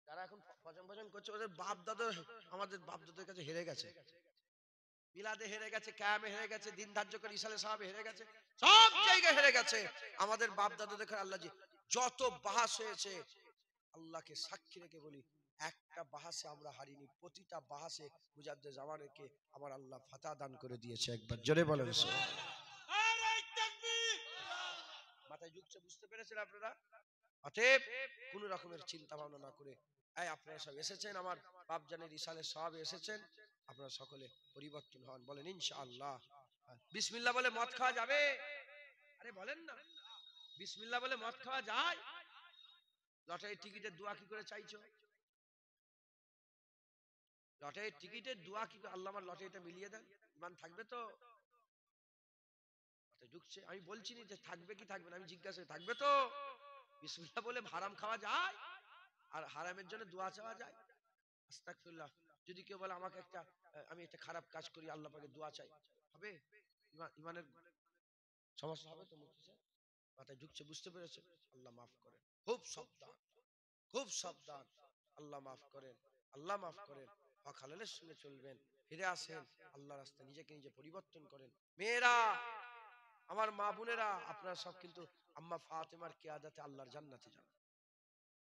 যারা এখন ভজন ভজন করছে ওদের বাপ দাদা আমাদের বাপ দাদার কাছে হেরে গেছে, মিলাদে হেরে গেছে, ক্যামে হেরে গেছে, দিন ধার্য করে ইসালে সাহেব হেরে গেছে, সব জায়গায় হেরে গেছে। আমাদের বাপ দাদা দেখে আল্লাহ জি যত বাহাস হয়েছে আল্লাহকে সাক্ষী রেখে বলি একটা বাহাসে আমরা হারিনি, প্রতিটা বাহাসে মুজাদ্দেদ জামানকে আমার আল্লাহ ফাতা দান করে দিয়েছে। একবার জোরে বলেন মাথায় ঢুকছে, বুঝতে পেরেছেন আপনারা? অতএব কোন রকমের চিন্তা ভাবনা না করে এই আপনারা সব এসেছেন, আমার বাপ জানের ইসালে সব এসেছেন, আপনারা সকলে পরিবর্তন হন, বলেন ইনশাআল্লাহ। বিসমিল্লাহ বলে মদ খাওয়া যাবে? আরে বলেন না, বিসমিল্লাহ বলে মদ খাওয়া যায়? লটারির টিকিটের দোয়া কি করে চাইছো? লটারির টিকিটের দোয়া কি করে? আল্লাহ আমার লটারিটা মিলিয়ে দেন, ইমান থাকবে তো? ঢুকছে, আমি বলছি না যে থাকবে কি থাকবে না, আমি জিজ্ঞাসা থাকবে তো? বিসমিল্লাহ বলে হারাম খাওয়া যায় আর হারামের জন্য দোয়া চাওয়া যায়? আস্তাগফিরুল্লাহ। যদি কেউ বলে আমাকে একটা আমি একটা খারাপ কাজ করি আল্লাহ পাকে দোয়া চাই, হবে? ইমানের সমস্যা হবে তো? মাথায় ঢুকছে, বুঝতে পেরেছে? আল্লাহ মাফ করেন, খুব সাবধান, খুব সাবধান। আল্লাহ মাফ করেন, আল্লাহ মাফ করেন। হক হালালের সঙ্গে চলবেন, ফিরে আসেন আল্লাহ রাস্তায়, নিজেকে নিজে পরিবর্তন করেন। মেয়েরা, আমার মা বোনেরা, আপনারা সব কিন্তু আম্মা ফাতেমার কিয়াদাতে আল্লাহর জান্নাতে যাবেন।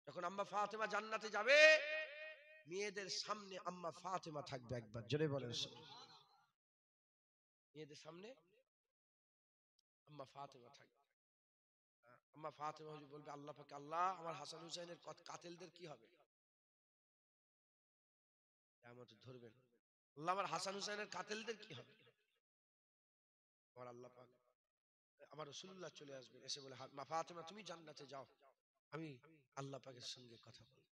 যখন আম্মা ফাতেমা জান্নাতে যাবে মেয়েদের সামনে আম্মা ফাতেমা থাকবে। একবার জোরে বলেন, মেয়েদের সামনে আম্মা ফাতেমা থাকবে। আম্মা ফাতেমা বলবে আল্লাহ পাকে, আল্লাহ আমার হাসান হুসাইনের কাতিলদের কি হবে? কিয়ামতে ধরবেন, আল্লাহ আমার হাসান হুসাইনের কাতিলদের কি হবে? আমার আল্লাহ পাক, আমার রাসূলুল্লাহ চলে আসবেন, এসে বলে মা ফাতেমা তুমি জান্নাতে যাও, আমি আল্লাহ পাকের সঙ্গে কথা বলবো।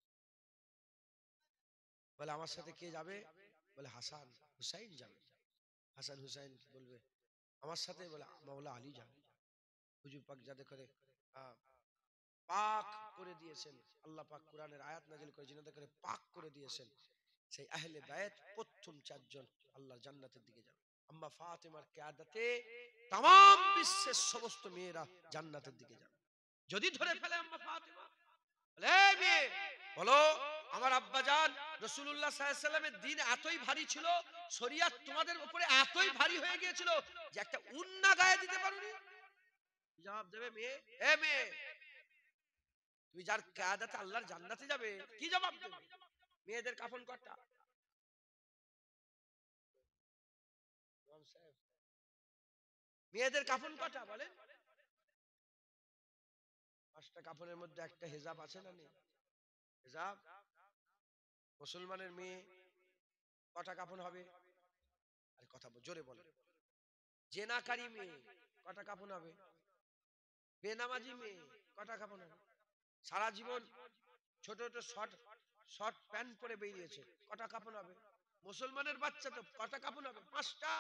বলে আমার সাথে কে যাবে? বলে হাসান হুসাইন যাবে। হাসান হুসাইন বলবে আমার সাথে? বলে মাওলা আলী যাবে। হুজুর পাক যাতে করে পাক করে দিয়েছেন, আল্লাহ পাক কোরআনের আয়াত নাযিল করে জিনাতে করে পাক করে দিয়েছেন, সেই আহলে বায়াত প্রথম চারজন আল্লাহর জান্নাতের দিকে যাবে। আম্মা ফাতেমার কিয়াদাতে तमाम বিশ্বের সমস্ত মেয়েরা জান্নাতের দিকে যাবে। যদি ধরে ফেলে আম্মা ফাতেমা, বলে এই মেয়ে বলো আমার আব্বাজান রাসূলুল্লাহ সাল্লাল্লাহু আলাইহি ওয়াসাল্লামের দ্বীন এতই ভারী ছিল, শরিয়ত তোমাদের উপরে এতই ভারী হয়ে গিয়েছিল যে একটা উন্না গায়ে দিতে পারোনি? জবাব দেবে মেয়ে, এ মেয়ে তুমি যার কিয়াদাতে আল্লাহর জান্নাতে যাবে কি জবাব দেবে? মেয়েদের কাফন কটা? মেয়েদের কাফন কটা বলেন? 5টা কাফনের মধ্যে একটা হিজাব আছে না নেই? হিজাব। মুসলমানের মেয়ে কটা কাফন হবে? আরে কথা জোরে বলে। জেনাকারী মেয়ে কটা কাফন হবে? বেনামাজি মেয়ে কটা কাফন হবে? সারা জীবন ছোট ছোট শর্ট শর্ট প্যান্ট পরে বেরিয়েছে, কটা কাফন হবে? মুসলমানের বাচ্চা তো কটা কাফন হবে? 5টা।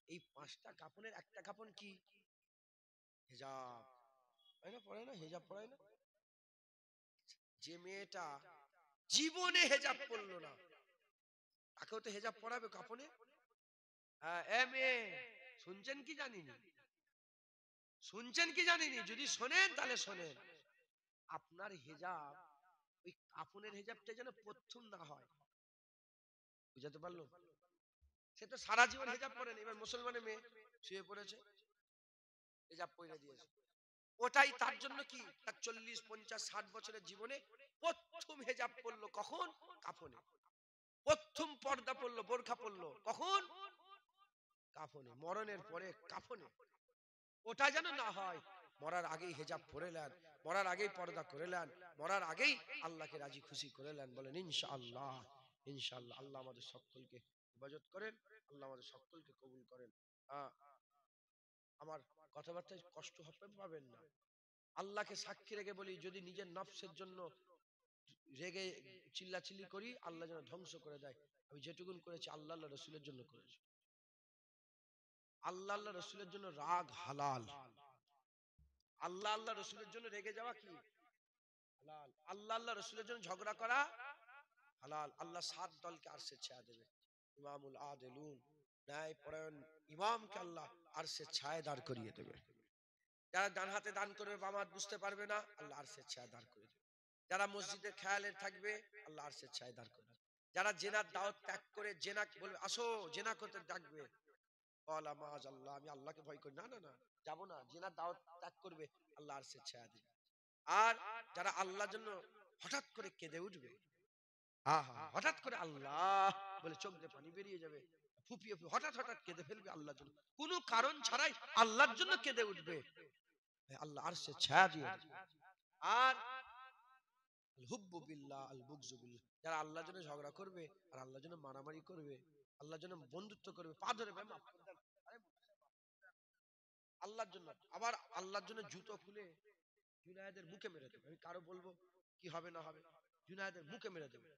এই 5টা কাফনের একটা কাফন কি? হিজাব। তাই না? পড়ে না হিজাব, পড়ায় না? যে মেয়েটা জীবনে হিজাব পরলো না তাকেও তো হিজাব পরাবে কাফনে। এ মেয়ে শুনছেন কি জানিনি? শুনছেন কি জানিনি? যদি শোনেন তাহলে শোনেন, আপনার হিজাব ওই কাফনের হিজাবটা যেন প্রথম না হয়। বুঝাতে পারলো? সে তো সারা জীবন হিজাব পরেন, এবার মুসলমানের মেয়ে শুয়ে পড়েছে হিজাব পরে দিয়েছে, ওটাই তার জন্য কি তার 40, 50, 60 বছরের জীবনে প্রথম হিজাব পড়লো কখন? কাফনে। প্রথম পর্দা পড়লো, বোরখা পড়লো কখন? কাফনে। মরণের পরে কাফনে। ওটা যেন না হয় মরার আগেই হিজাব পরে নেন, মরার আগেই পর্দা করে নেন, মরার আগেই আল্লাহকে রাজি খুশি করে নেন। বলেন ইনশাআল্লাহ। ইনশাআল্লাহ। আল্লাহ আমাদের সকলকে হেফাজত করেন, আল্লাহ আমাদের সকলকে কবুল করেন। আমার কথাবার্তায় কষ্ট হবে পাবেন না। আল্লাহকে সাক্ষী রেখে বলি, যদি নিজের নফসের জন্য রেগে চিল্লাচিল্লি করি আল্লাহ যেন ধ্বংস করে দেয়। আমি যেটুকুন করেছি আল্লাহ আল্লাহ রসুলের জন্য করেছি। আল্লাহ আল্লাহ রসুলের জন্য রাগ হালাল। আল্লাহ আল্লাহ রসুলের জন্য রেগে যাওয়া কি হালাল। আল্লাহ আল্লাহ রসুলের জন্য ঝগড়া করা হালাল। আল্লাহ 7 দলকে আরশে ছায়া দেবে। ইমামুল আদিলুন ন্যায় পরায়ণ ইমামকে আল্লাহ আরশের ছায়ায় দাঁড় করিয়ে দেবে। যারা ডান হাতে দান করবে বাম হাত বুঝতে পারবে না, আল্লাহ আরশের ছায়ায় দাঁড় করে দেবে। যারা মসজিদের খেয়ালে থাকবে, আল্লাহ আরশের ছায়ায় দাঁড় করে দেবে। যারা জেনার দাওয়াত ত্যাগ করে জেনা বলবে আসো জেনা করতে ডাকবে, বলা মাআযাল্লাহ আমি আল্লাহকে ভয় করি, না না না যাবো না, জেনার দাওয়াত ত্যাগ করবে, আল্লাহ আরশের ছায়া দেবে। আর যারা আল্লাহর জন্য হঠাৎ করে কেঁদে উঠবে, হঠাৎ করে আল্লাহ বলে চোখ দিয়ে পানি বেরিয়ে যাবে, ফুপিয়ে হঠাৎ হঠাৎ কেঁদে ফেলবে আল্লাহর জন্য, কোনো কারণ ছাড়াই আল্লাহর জন্য কেঁদে উঠবে, আল্লাহ আরশের ছায়া দিয়ে দেবে। আর হুব্বু বিল্লাহ আল বুগযু বিল্লাহ, যারা আল্লাহর জন্য ঝগড়া করবে আর আল্লাহর জন্য মারামারি করবে, আল্লাহর জন্য বন্ধুত্ব করবে, পা ধরে ভাই মাফ করে দেন, আল্লাহর জন্য। আবার আল্লাহর জন্য জুতো খুলে জুনায়েদের মুখে মেরে দেবে। আমি কারো বলবো কি হবে না হবে, জুনায়েদের মুখে মেরে দেবে।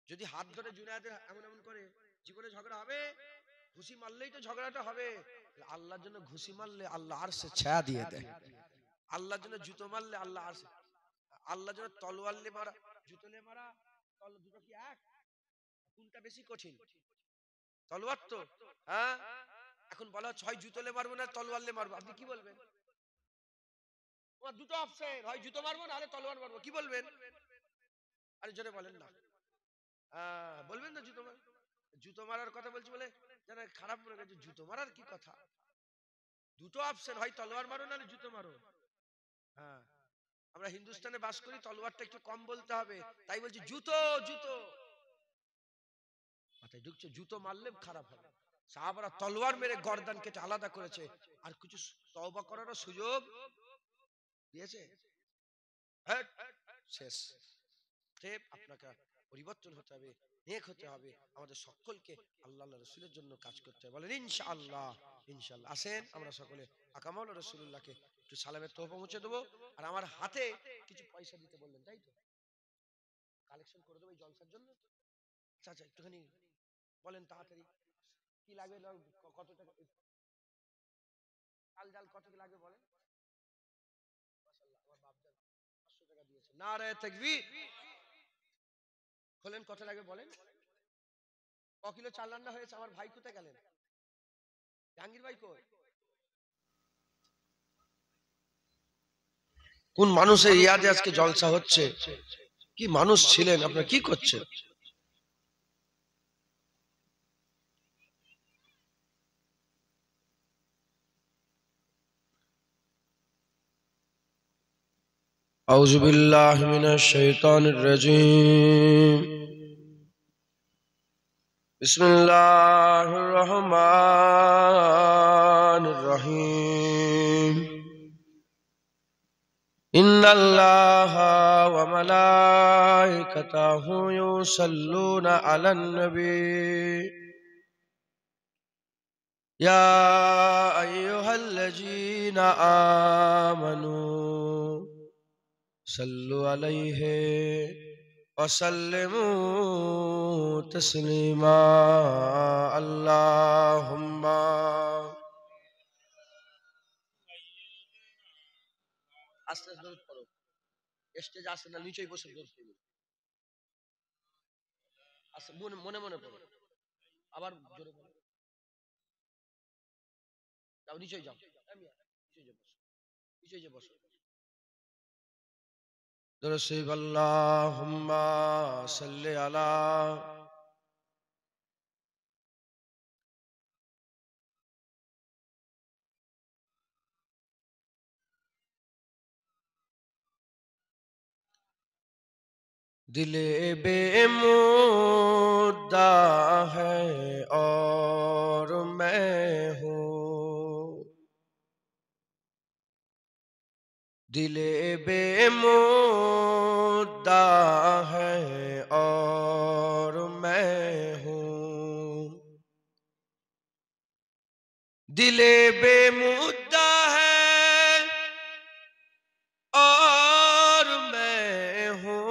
যদি হাত ধরে জুনায়েদের এমন এমন করে, জীবনে ঝগড়া হবে, ঘুষি মারলেই তো ঝগড়াটা হবে। আল্লাহর জন্য ঘুষি মারলে আল্লাহ আরশের ছায়া দিয়ে দেয়। আল্লাহর জন্য জুতো মারলে আল্লাহ আরশে, আল্লাহর জন্য তলোয়ার লে মারা জুতো লে মারা, দুটো কি এক? কোনটা বেশি কঠিন? তলোয়ার তো। হ্যাঁ, এখন বলা হচ্ছে হয় জুতো লে মারবো না তলোয়ার লে মারবো, আপনি কি বলবেন? তোমার দুটো অপশন, হয় জুতো মারবো না হলে তলোয়ার মারবো, কি বলবেন? আরে জোরে বলেন না, বলবেন না জুতো মার, জুতো মারার কথা বলছি বলে যেন খারাপ মনে করছে, জুতো মারার কি কথা? দুটো অপশন, হয় তলোয়ার মারো নাহলে জুতো মারো। হ্যাঁ, আমরা হিন্দুস্তানে বাস করি, তলোয়ারটা একটু কম বলতে হবে, তাই বলছি জুতো জুতো। মাথায় ঢুকছে জুতো মারলে খারাপ হবে, সাহাবারা তলোয়ার মেরে গর্দান কেটে আলাদা করেছে, আর কিছু তওবা করারও সুযোগ দিয়েছে? শেষ। আপনাকে পরিবর্তন হতে হবে, নেক হতে হবে, আমাদের সকলকে আল্লাহ রাসূলের জন্য কাজ করতে হবে, বলেন ইনশাআল্লাহ। ইনশাআল্লাহ আসেন আমরা সকলে আকামাউল রাসূলুল্লাহকে একটু সালামের তোহফা পৌঁছে দেবো। আর আমার হাতে কিছু পয়সা দিতে বললেন, তাই তো? কালেকশন করে দেবো এই জলসার জন্য। আচ্ছা আচ্ছা, একটুখানি বলেন তাড়াতাড়ি কি লাগবে, কত টাকা চাল ডাল কত কি লাগবে বলেন। মাশাআল্লাহ, আমার বাপজান 500 টাকা দিয়েছে, নারে তাকবীর। বলেন কত লাগবে বলেন। ক কিলো চাল রান্না হয়েছে? আমার ভাই কোথায় গেলেন? জাহাঙ্গীর ভাই কই? কোন মানুষের ইয়াদে আজকে জলসা হচ্ছে? কি মানুষ ছিলেন আপনারা, কি করছেন? আউযু বিল্লাহি মিনাশ শাইতানির রাজীম। বিসমিল্লাহির রহমানির রহিম। ইন্নাল্লাহা ওয়া মালাইকাতাহু ইউসাল্লুনা আলান নবী ইয়া আইয়ুহাল্লাযীনা আমানু সাল্লু আলাইহি ওয়া সাল্লিমু তাসলিমা। আল্লাহুম্মা আস্তে আস্তে দরুদ পড়ো, স্টেজ আসে না, নিচেই বসে দরুদ পড়ো, আস্তে মনে মনে মনে পড়ো, আবার জোরে বলো, যাও নিচেই যাও, নিচেই যাও, নিচেই যে বসো। দরুদ শরীফ আল্লাহুম্মা সাল্লি আলা दिले बेमुद्दा है और मैं हूँ, दिले बेमुद्दा है और मैं हूँ, दिले बेमुद्दा है और मैं हूँ,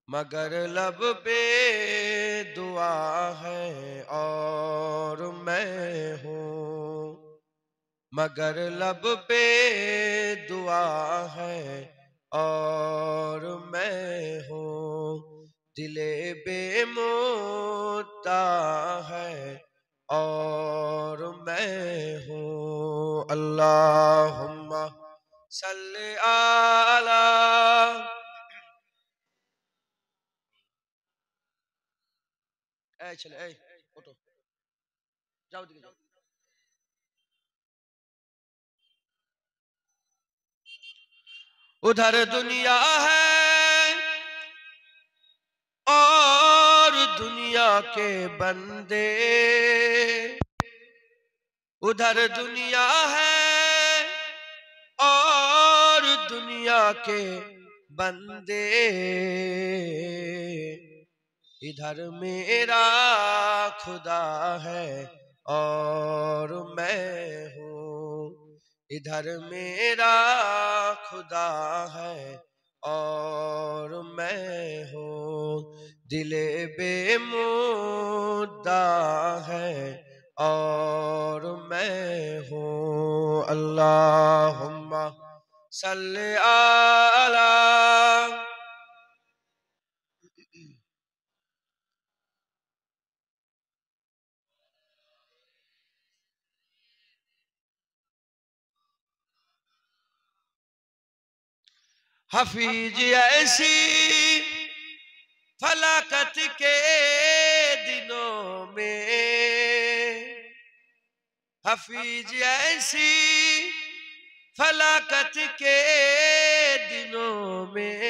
मगर लब पे दुआ है और मैं हूँ, मगर लब पे दुआ है और मैं हूँ, दिले बेमुद्दा है और मैं हूँ। अल्लाहुम्मा सल्ले आला। ए चले ए उठो, जाओ दिखे जाओ। उधर दुनिया है और दुनिया के बंदे, उधर दुनिया है और दुनिया के बंदे, इधर मेरा खुदा है और मैं हूँ। इधर मेरा खुदा है और मैं हूँ। दिले बेमुद्दा है और मैं हूँ। अल्लाहुम्मा सल्ले आला। हफीज ऐसी फलाकत के दिनों में, हफीज ऐसी फलाकत के दिनों में,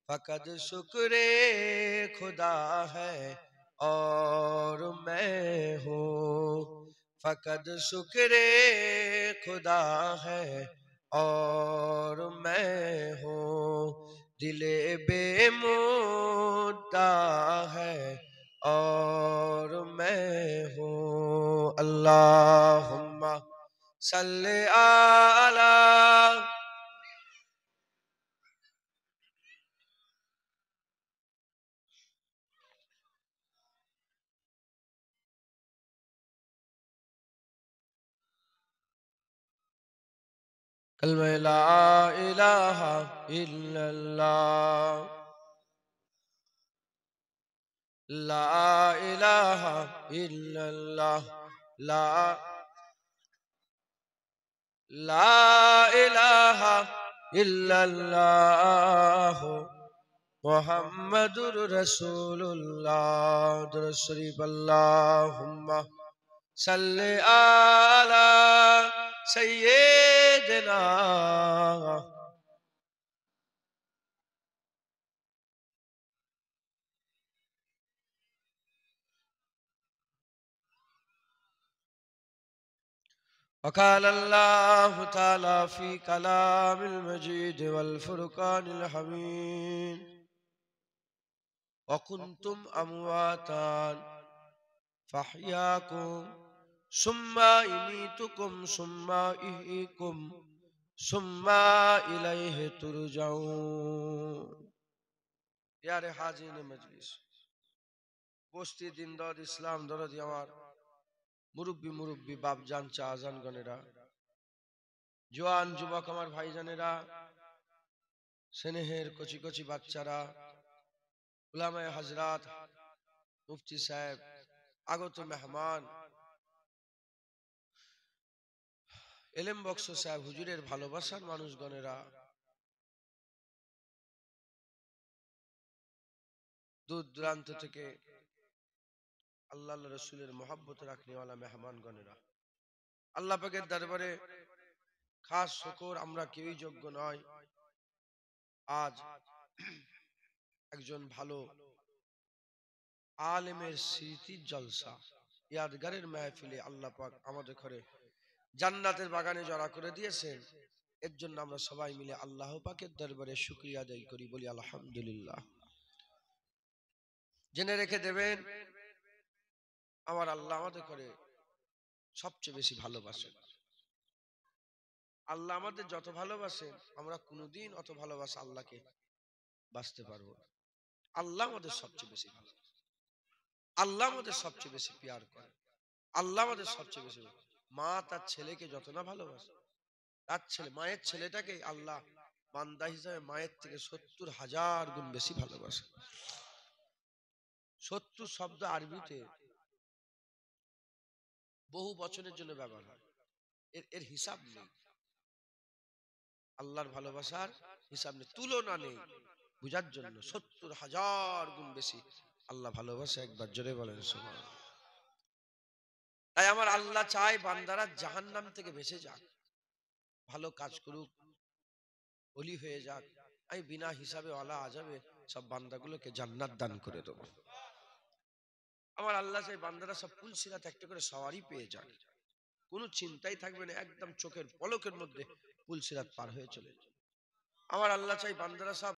फकत शुक्रे खुदा है और मैं हूँ। फकत शुक्रे खुदा है और मैं हूँ। दिले बेमुद्दा है और मैं हूँ। अल्लाहुम्मा सल्ले आला। कलमे ला इलाहा इल्लल्लाह, ला इलाहा इल्लल्लाह, ला ला इलाहा इल्लल्लाह मुहम्मदुर रसूलुल्लाह। दुरूद शरीफ। अल्लाहुम्मा सल्ले आला सय्यिदिना। वक़ाल अल्लाहु तआला फ़ी कलामिल मजीद वल फ़ुरक़ानिल हमीद, वकुन्तुम अमवातान फ़अहयाकुम सुम्मा युमीतुकुम सुम्मा युहयीकुम सुम्मा इलैहि तुरजाऊन। यारे हाज़िरीन मजलिस, বস্তি দিনদার ইসলাম দরদি আমার মুরব্বী মুরব্বী বাপজান চাচাজান গণেরা, জোয়ান যুবক আমার ভাইজানেরা, স্নেহের কচি কচি বাচ্চারা, উলামায়ে হযরত, মুফতি সাহেব, আগত মেহমান, এলেম বক্স সাহেব হুজুরের ভালোবাসার মানুষগণেরা, দূর দূরান্ত থেকে আল্লাহ রসুলের মহব্বত রাখনেওয়ালা মেহমানগণেরা, আল্লাহ পাকের দরবারে খাস শুকর, আমরা কেউই যোগ্য নয়। আজ একজন ভালো আলেমের স্মৃতির জলসা, ইয়াদগারের মাহফিলে আল্লাহ পাক আমাদের ঘরে জান্নাতের বাগানে জড়া করে দিয়েছেন। এর জন্য আমরা সবাই মিলে আল্লাহ পাকের দরবারে শুকরিয়া আদায় করি, বলি আলহামদুলিল্লাহ। জেনে রেখে দেবেন, আমার আল্লাহ আমাদের ঘরে সবচেয়ে বেশি ভালোবাসেন। আল্লাহ আমাদের যত ভালোবাসেন, আমরা কোনোদিন অত ভালোবাসা আল্লাহকে বাঁচতে পারবো না। আল্লাহ আমাদের সবচেয়ে বেশি ভালোবাসে, আল্লাহ আমাদের সবচেয়ে বেশি প্যার করে, আল্লাহ আমাদের সবচেয়ে বেশি। মা তার ছেলেকে যত না ভালোবাসে, তার ছেলে মায়ের ছেলেটাকে আল্লাহ বান্দা হিসাবে মায়ের থেকে 70,000 গুণ বেশি ভালোবাসে। 70 শব্দ আরবিতে বহু বচনের জন্য ব্যবহার হয়, এর হিসাব নেই। আল্লাহর ভালোবাসার হিসাব নেই, তুলনা নেই। বুঝার জন্য 70,000 গুণ বেশি আল্লাহ ভালোবাসে। একবার জোরে বলেন সুবহানাল্লাহ। তাই আমার আল্লাহ চায় বান্দারা জাহান্নাম থেকে বেঁচে যাক, ভালো কাজ করুক, ওলি হয়ে যাক। আমি বিনা হিসাবে ওয়ালা আজাবে সব বান্দাগুলোকে জান্নাত দান করে দেবো। আমার আল্লাহ চাই বান্দারা সব পুলসিরাত একটা করে সওয়ারি পেয়ে যাক, কোনো চিন্তাই থাকবে না, একদম চোখের পলকের মধ্যে পুলসিরাত পার হয়ে চলে যাবে। আমার আল্লাহ চাই বান্দারা সব